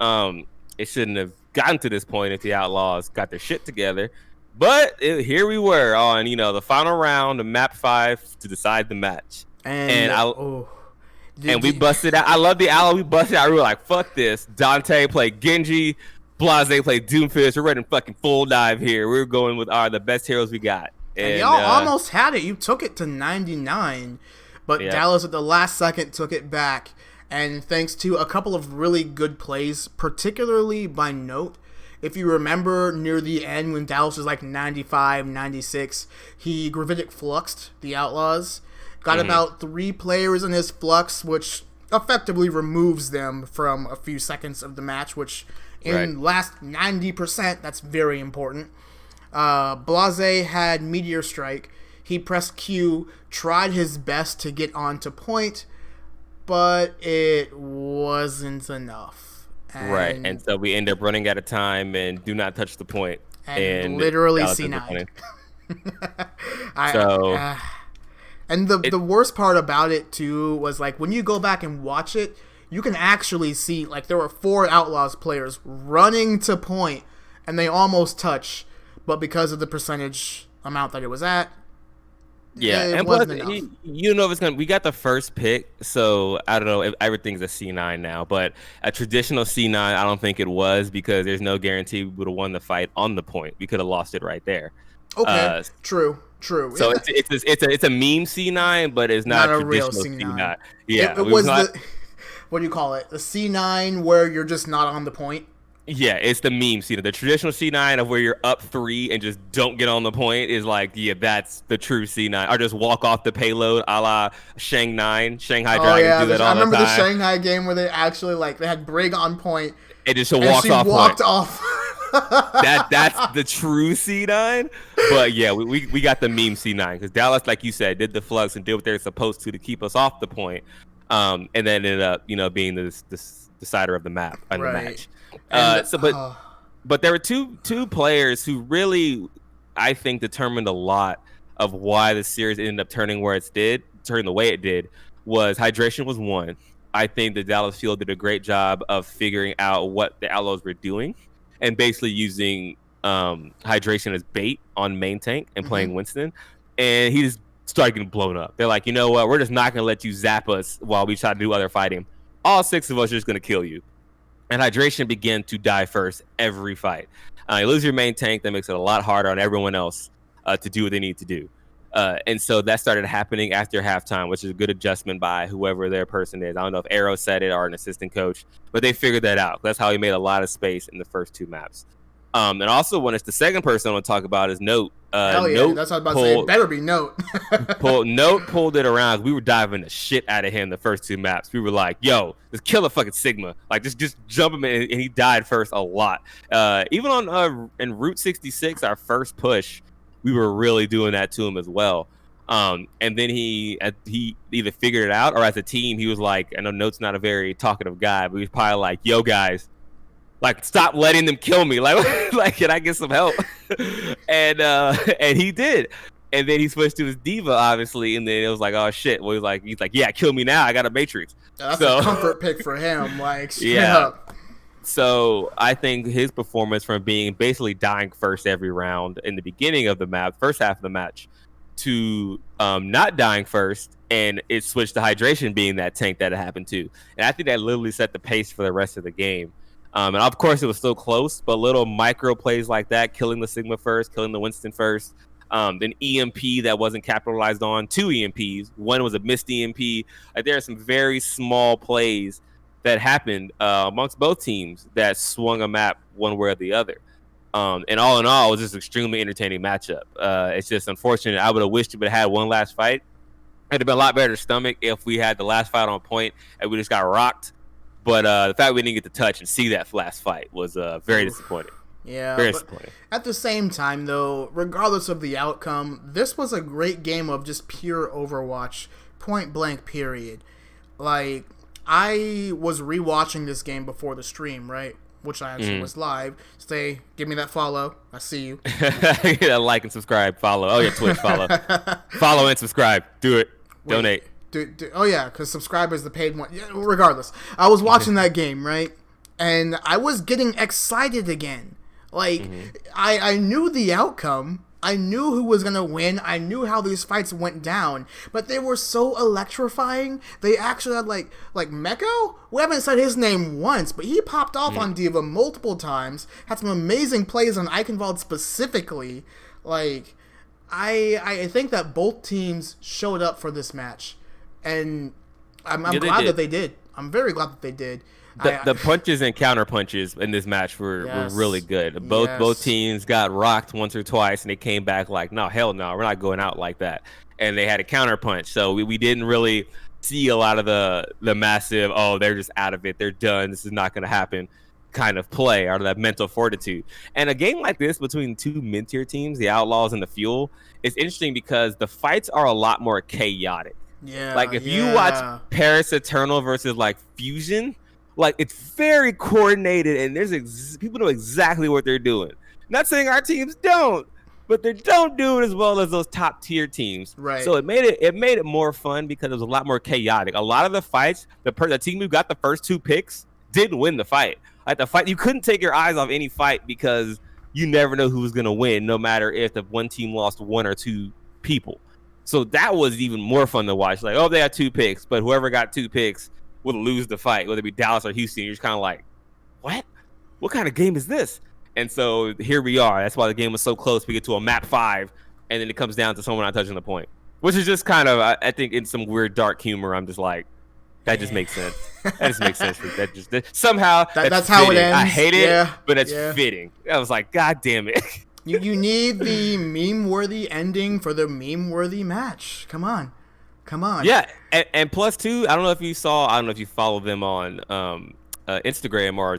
It shouldn't have gotten to this point if the Outlaws got their shit together. But here we were on, the final round of map 5 to decide the match. And we busted out. I love the Aloe. We busted out. We were like, fuck this. Dante played Genji. Blase played Doomfist. We're running fucking full dive here. We're going with the best heroes we got. And y'all almost had it. You took it to 99. But Dallas at the last second took it back. And thanks to a couple of really good plays, particularly by Note. If you remember near the end when Dallas was like 95, 96, he Gravitic fluxed the Outlaws. Got about 3 players in his flux, which effectively removes them from a few seconds of the match, which in last 90%, that's very important. Blase had Meteor Strike. He pressed Q, tried his best to get onto point, but it wasn't enough. And so we end up running out of time and do not touch the point. And literally C9. And the worst part about it, too, was, like, when you go back and watch it, you can actually see, like, there were 4 Outlaws players running to point, and they almost touch, but because of the percentage amount that it was at, it wasn't enough. If it's we got the first pick, so I don't know if everything's a C9 now, but a traditional C9, I don't think it was, because there's no guarantee we would have won the fight on the point. We could have lost it right there. Okay, true. So it's a meme C9, but it's not a real C9. Yeah, it was the what do you call it? The C9 where you're just not on the point. Yeah, it's the meme C9. The traditional C9 of where you're up 3 and just don't get on the point is like, that's the true C9. Or just walk off the payload, a la Shanghai Dragon. Do that all the time. I remember the Shanghai game where they actually they had Brig on point. It just walked off. That's the true C9. But yeah, we got the meme C9 because Dallas, like you said, did the flux and did what they're supposed to keep us off the point, and then ended up being the decider of the map and the match. But there were two players who really, I think, determined a lot of why the series ended up turning the way it did. Was Hydration was one. I think the Dallas field did a great job of figuring out what the Outlaws were doing and basically using Hydration as bait on main tank and playing Winston. And he just started getting blown up. They're like, you know what? We're just not going to let you zap us while we try to do other fighting. All 6 of us are just going to kill you. And Hydration began to die first every fight. You lose your main tank, that makes it a lot harder on everyone else to do what they need to do. And so that started happening after halftime, which is a good adjustment by whoever their person is. I don't know if Arrow said it or an assistant coach, but they figured that out. That's how he made a lot of space in the first 2 maps. And also, when it's the second person I want to talk about is Note. Hell yeah, Note that's what I was about to say. It better be Note. Note pulled it around. We were diving the shit out of him the first 2 maps. We were like, yo, just kill a fucking Sigma. Like, just jump him in, and he died first a lot. Even on in Route 66, our first push, we were really doing that to him as well. And then he either figured it out or as a team, he was like, I know Note's not a very talkative guy, but he was probably like, yo, guys, Like, stop letting them kill me. Like, can I get some help? And he did. And then he switched to his diva, obviously, and then it was like, oh shit. Well, he's like, yeah, kill me now. I got a Matrix. That's a comfort pick for him. Like, straight yeah. up. So I think his performance from being basically dying first every round in the beginning of the map, first half of the match, to not dying first, and it switched to hydration being that tank that it happened to. And I think that literally set the pace for the rest of the game. And of course, it was still close, but little micro plays like that, killing the Sigma first, killing the Winston first, then EMP that wasn't capitalized on, 2 EMPs. One was a missed EMP. Like, there are some very small plays that happened amongst both teams that swung a map one way or the other. And all in all, it was just an extremely entertaining matchup. It's just unfortunate. I would have wished we would have had one last fight. It'd have been a lot better to stomach if we had the last fight on point and we just got rocked. But the fact we didn't get to touch and see that last fight was very disappointing. Yeah, very disappointing. At the same time, though, regardless of the outcome, this was a great game of just pure Overwatch, point blank, period. Like, I was rewatching this game before the stream, right? Which I actually was live. Stay, give me that follow. I see you. Yeah, like and subscribe, follow. Oh yeah, Twitch, follow. Follow and subscribe. Do it. Wait, donate. Oh yeah, because subscribe is the paid one. Yeah, regardless, I was watching that game, right? And I was getting excited again. Like, I knew the outcome. I knew who was going to win. I knew how these fights went down. But they were so electrifying. They actually had, like Meko? We haven't said his name once, but he popped off on Diva multiple times. Had some amazing plays on Eichenwald specifically. Like, I think that both teams showed up for this match. And I'm glad that they did. I'm very glad that they did. The punches and counter punches in this match were really good. Both teams got rocked once or twice, and they came back like, no, hell no, we're not going out like that. And they had a counter punch, so we didn't really see a lot of the massive, oh, they're just out of it, they're done, this is not going to happen kind of play, or that mental fortitude. And a game like this between two mid-tier teams, the Outlaws and the Fuel, is interesting because the fights are a lot more chaotic. Yeah, like if you watch Paris Eternal versus like Fusion, like, it's very coordinated, and there's people know exactly what they're doing. Not saying our teams don't, but they don't do it as well as those top tier teams. Right. So it made it more fun because it was a lot more chaotic. A lot of the fights, the team who got the first 2 picks didn't win the fight. Like, the fight, you couldn't take your eyes off any fight because you never know who was gonna win, no matter if the one team lost 1 or 2 people. So that was even more fun to watch. Like, oh, they had 2 picks, but whoever got 2 picks would lose the fight, whether it be Dallas or Houston. You're just kind of like, what kind of game is this? And so here we are. That's why the game was so close. We get to a map 5, and then it comes down to someone not touching the point, which is just kind of, I think, in some weird dark humor. I'm just like, that just makes sense. That just makes sense. Somehow that's how it ends. I hate it, but it's fitting. I was like, God damn it. You need the meme-worthy ending for the meme-worthy match. Come on. Yeah, and plus too, I don't know if you follow them on Instagram or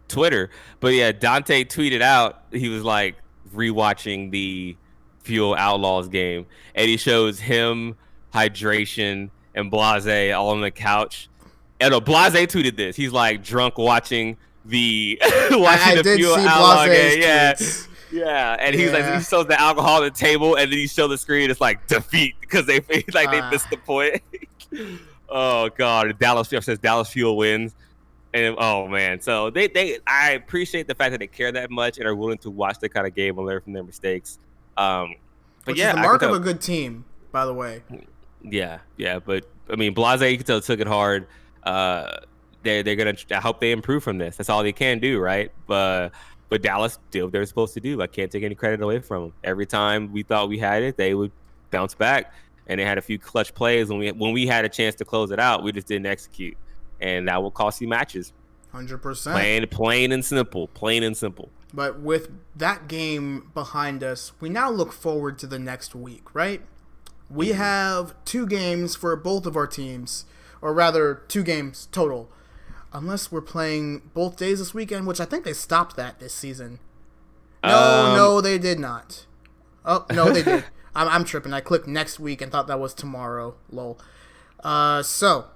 Twitter, but yeah, Dante tweeted out, he was like rewatching the Fuel Outlaws game, and he shows him, Hydration, and Blase all on the couch. And Blase tweeted this. He's like drunk watching the Fuel Outlaw game. Yeah. Yeah, and he's like, he shows the alcohol on the table, and then he shows the screen. It's like defeat because they missed the point. Oh god, Dallas says Dallas Fuel wins, and oh man, so I appreciate the fact that they care that much and are willing to watch the kind of game and learn from their mistakes. Which is the mark of a good team, by the way. Yeah, but I mean, Blase, you can tell, took it hard. They're gonna. I hope they improve from this. That's all they can do, right? But Dallas did what they're supposed to do. I can't take any credit away from them. Every time we thought we had it, they would bounce back, and they had a few clutch plays. When we had a chance to close it out, we just didn't execute, and that will cost you matches. 100%. Plain and simple. Plain and simple. But with that game behind us, we now look forward to the next week, right? We have 2 games for both of our teams, or rather 2 games total. Unless we're playing both days this weekend, which I think they stopped that this season. No, they did not. Oh, no, they did. I'm tripping. I clicked next week and thought that was tomorrow. Lol. So,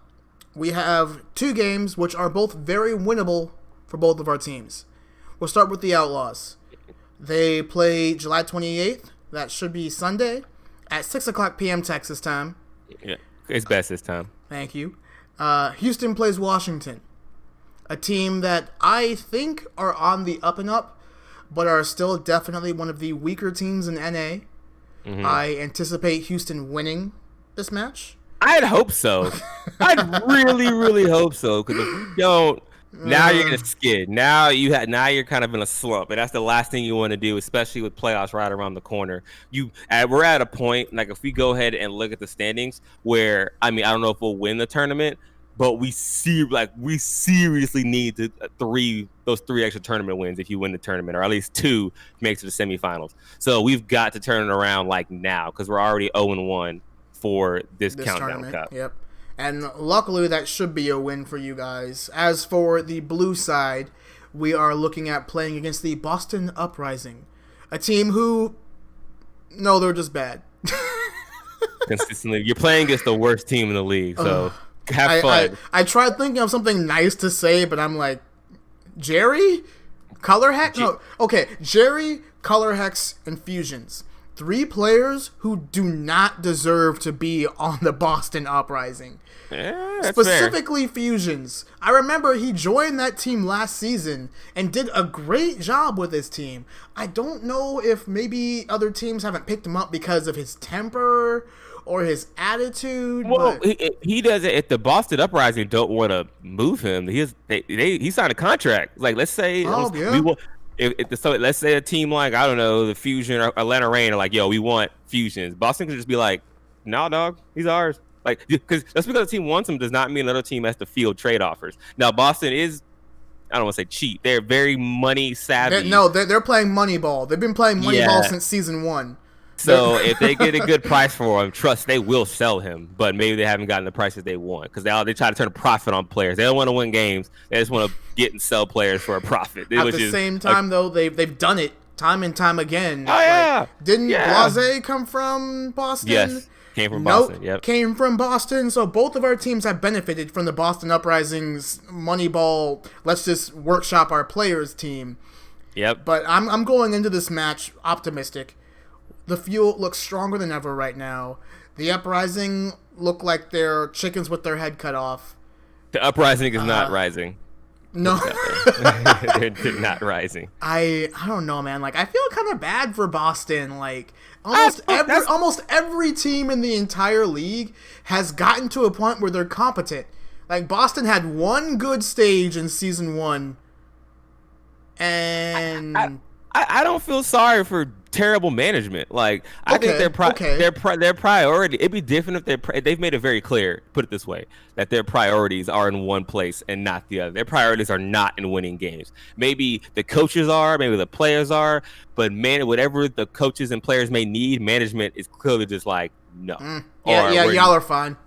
we have 2 games, which are both very winnable for both of our teams. We'll start with the Outlaws. They play July 28th. That should be Sunday at 6 o'clock p.m. Texas time. Yeah, it's best this time. Thank you. Houston plays Washington, a team that I think are on the up and up, but are still definitely one of the weaker teams in NA. Mm-hmm. I anticipate Houston winning this match. I'd hope so. I'd really, really hope so, because if we don't, now you're gonna skid. Now you're kind of in a slump, and that's the last thing you want to do, especially with playoffs right around the corner. We're at a point, like, if we go ahead and look at the standings, where I don't know if we'll win the tournament, but we seriously need those three extra tournament wins if you win the tournament, or at least 2 makes it to the semifinals. So we've got to turn it around like now, because we're already 0-1 for this countdown tournament. cup. Yep. And luckily, that should be a win for you guys. As for the blue side, we are looking at playing against the Boston Uprising, a team who, no, they're just bad. Consistently, you're playing against the worst team in the league, so have fun. I tried thinking of something nice to say, but I'm like, Jerry? Color Hex? No, okay, Jerry, Color Hex, and Fusions. 3 players who do not deserve to be on the Boston Uprising. Yeah, specifically fair. Fusions. I remember he joined that team last season and did a great job with his team. I don't know if maybe other teams haven't picked him up because of his temper or his attitude. Well, he does it. If the Boston Uprising don't want to move him, he signed a contract. Like, let's say let's say a team like, I don't know, the Fusion or Atlanta Reign are like, yo, we want Fusions. Boston could just be like, nah, dog, he's ours. Like, because just because a team wants him does not mean another team has to field trade offers. Now, Boston is, I don't want to say cheap. They're very money savvy. They're playing Moneyball. They've been playing Moneyball since season 1. So if they get a good price for him, trust they will sell him. But maybe they haven't gotten the prices they want, because they try to turn a profit on players. They don't want to win games. They just want to get and sell players for a profit. At the same time, though, they've done it time and time again. Oh, yeah. Didn't Blase come from Boston? Yes. Came from Boston. Yep. Came from Boston. So both of our teams have benefited from the Boston Uprising's Moneyball, let's just workshop our players team. Yep. But I'm going into this match optimistic. The fuel looks stronger than ever right now. The Uprising look like they're chickens with their head cut off. The Uprising is not rising. No. They're not rising. I don't know, man. Like, I feel kind of bad for Boston. Like, almost every team in the entire league has gotten to a point where they're competent. Like, Boston had one good stage in season 1. And I don't feel sorry for terrible management. Like, I think their priority, it'd be different if they've made it very clear, put it this way, that their priorities are in one place and not the other. Their priorities are not in winning games. Maybe the coaches are, maybe the players are, but whatever the coaches and players may need, management is clearly just like, no. Y'all are fine.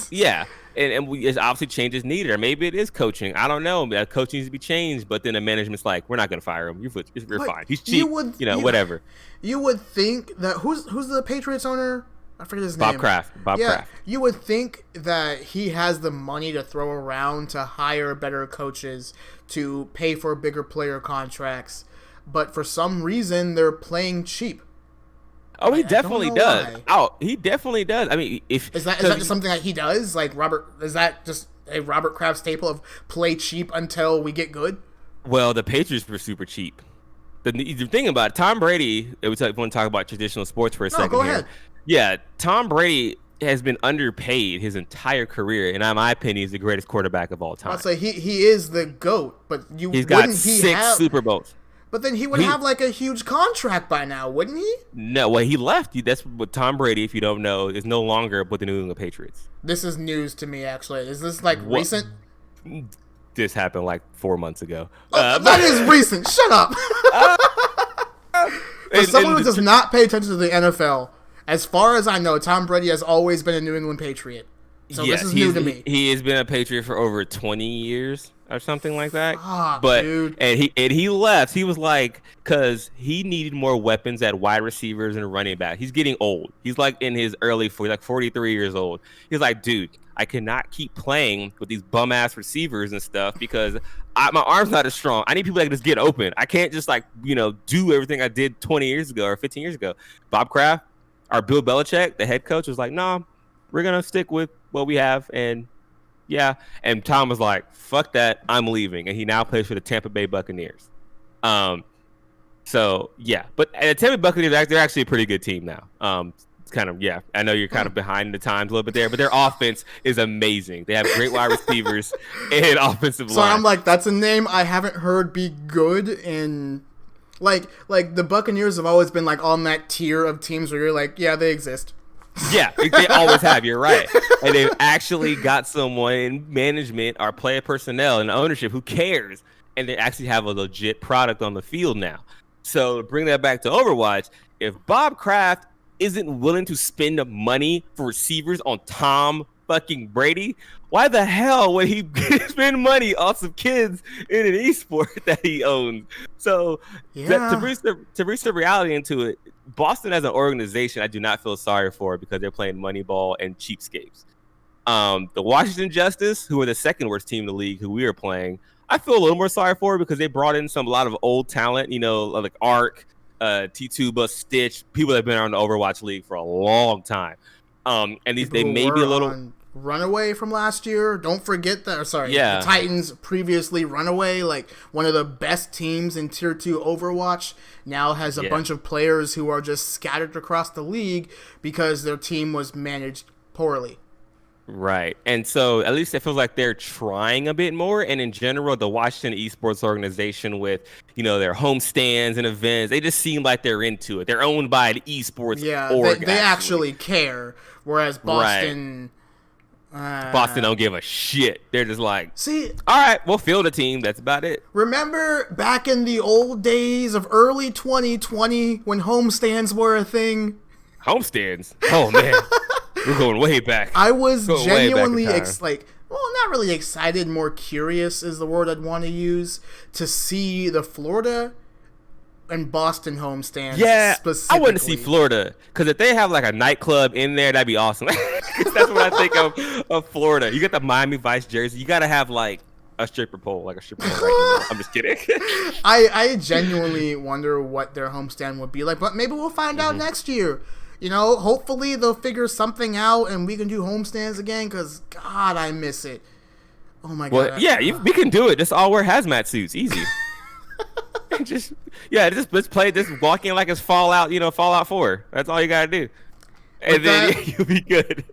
Yeah. And it's obviously changes needed, or maybe it is coaching. I don't know. Coaching needs to be changed, but then the management's like, we're not going to fire him. You're fine. He's cheap. Whatever. You would think that who's the Patriots owner? I forget his name. Bob Kraft. Kraft. You would think that he has the money to throw around to hire better coaches, to pay for bigger player contracts, but for some reason they're playing cheap. Oh, he definitely does. Why. Oh, he definitely does. I mean, is that just something that he does? Like, is that just a Robert Kraft staple of play cheap until we get good? Well, the Patriots were super cheap. The thing about it, Tom Brady, we want to talk about traditional sports for a second. Go ahead. Yeah, Tom Brady has been underpaid his entire career, and in my opinion, he's the greatest quarterback of all time. I'll say he is the GOAT, but he's got 6 Super Bowls. But then he would have like a huge contract by now, wouldn't he? No, well, he left. That's what Tom Brady, if you don't know, is no longer with the New England Patriots. This is news to me, actually. Is this like recent? This happened like 4 months ago. That is recent. Shut up. For someone who does not pay attention to the NFL, as far as I know, Tom Brady has always been a New England Patriot. So yes, this is new to me. He has been a Patriot for over 20 years. or something like that. But dude. and he left. He was like, because he needed more weapons at wide receivers and running back. He's getting old. He's like in his early 40s, like 43 years old. He's like, dude, I cannot keep playing with these bum ass receivers and stuff because my arm's not as strong. I need people that can just get open. I can't just do everything I did 20 years ago or 15 years ago. Bob Kraft, our Bill Belichick, the head coach, was like, nah, we're gonna stick with what we have. And yeah, and Tom was like, fuck that, I'm leaving. And he now plays for the Tampa Bay Buccaneers. So yeah, but the Tampa Bay Buccaneers, they're actually a pretty good team now. It's kind of, yeah, I know you're kind of behind the times a little bit there, but their offense is amazing. They have great wide receivers and offensive line. So I'm like, that's a name I haven't heard be good in, like the Buccaneers have always been like on that tier of teams where you're like, yeah, they exist. Yeah, they always have. You're right. And they've actually got someone in management or player personnel and ownership who cares. And they actually have a legit product on the field now. So to bring that back to Overwatch, if Bob Kraft isn't willing to spend money for receivers on Tom fucking Brady, why the hell would he spend money on some kids in an esport that he owns? So to bring some reality into it, Boston as an organization, I do not feel sorry for because they're playing Moneyball and cheapskates. The Washington Justice, who are the second worst team in the league, who we are playing, I feel a little more sorry for because they brought in a lot of old talent, like Ark, T-Tuba, Stitch, people that have been around the Overwatch League for a long time. And they may be a little Runaway from last year. Don't forget that. The Titans previously Runaway, like one of the best teams in Tier 2 Overwatch, now has a bunch of players who are just scattered across the league because their team was managed poorly. Right. And so at least it feels like they're trying a bit more. And in general, the Washington Esports organization with, their home stands and events, they just seem like they're into it. They're owned by an esports org. They actually care. Whereas Boston... Boston don't give a shit. They're just like, see, all right, we'll field a team. That's about it. Remember back in the old days of early 2020 when homestands were a thing? Homestands? Oh, man. We're going way back. I was genuinely not really excited, more curious is the word I'd want to use, to see the Florida and Boston homestands. Yeah, specifically. I want to see Florida because if they have like a nightclub in there, that'd be awesome. That's what I think of Florida. You got the Miami Vice jersey. You got to have like a stripper pole, right? I'm just kidding. I genuinely wonder what their homestand would be like, but maybe we'll find out next year. Hopefully they'll figure something out and we can do homestands again because, God, I miss it. Oh, my God. Well, yeah, we can do it. Just all wear hazmat suits. Easy. Let's play this walking like it's Fallout 4. That's all you got to do. And then you'll be good.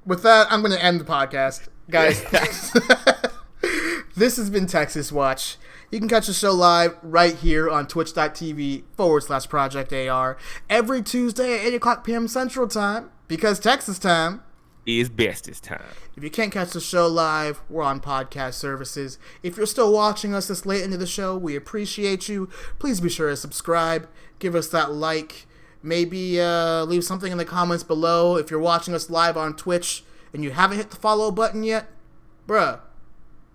With that, I'm going to end the podcast. Guys, this has been Texas Watch. You can catch the show live right here on twitch.tv/ProjectAR every Tuesday at 8 o'clock p.m. Central Time because Texas time is bestest time. If you can't catch the show live, we're on podcast services. If you're still watching us this late into the show, we appreciate you. Please be sure to subscribe, give us that like, maybe leave something in the comments below. If you're watching us live on Twitch and you haven't hit the follow button yet, bruh,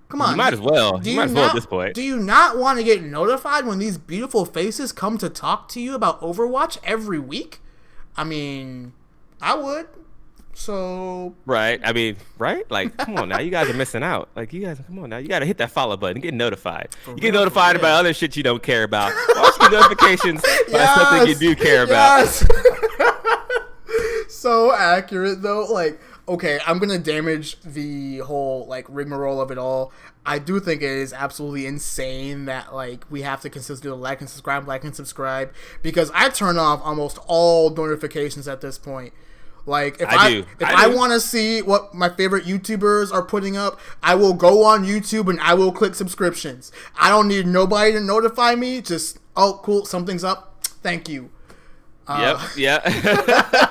come on. You might as well. You might as well at this point. Do you not want to get notified when these beautiful faces come to talk to you about Overwatch every week? I mean, I would. So right, like, come on now, you guys are missing out. Like, you guys, come on now, you gotta hit that follow button, get notified. You get notified about other shit you don't care about. Watch the notifications about something you do care about. So accurate though. Like, okay, I'm gonna damage the whole like rigmarole of it all. I do think it is absolutely insane that like we have to consistently like and subscribe because I turn off almost all notifications at this point. Like, if I want to see what my favorite YouTubers are putting up, I will go on YouTube and I will click subscriptions. I don't need nobody to notify me. Just, oh, cool, something's up. Thank you. Yep.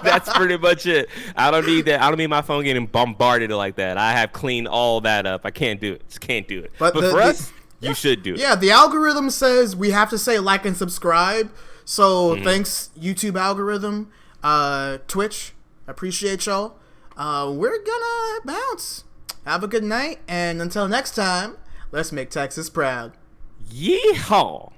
That's pretty much it. I don't need that. I don't need my phone getting bombarded like that. I have cleaned all that up. I can't do it. Just can't do it. But for us, you should do it. Yeah, the algorithm says we have to say like and subscribe. So thanks, YouTube algorithm, Twitch. Appreciate y'all. We're gonna bounce. Have a good night, and until next time, Let's make Texas proud. Yeehaw!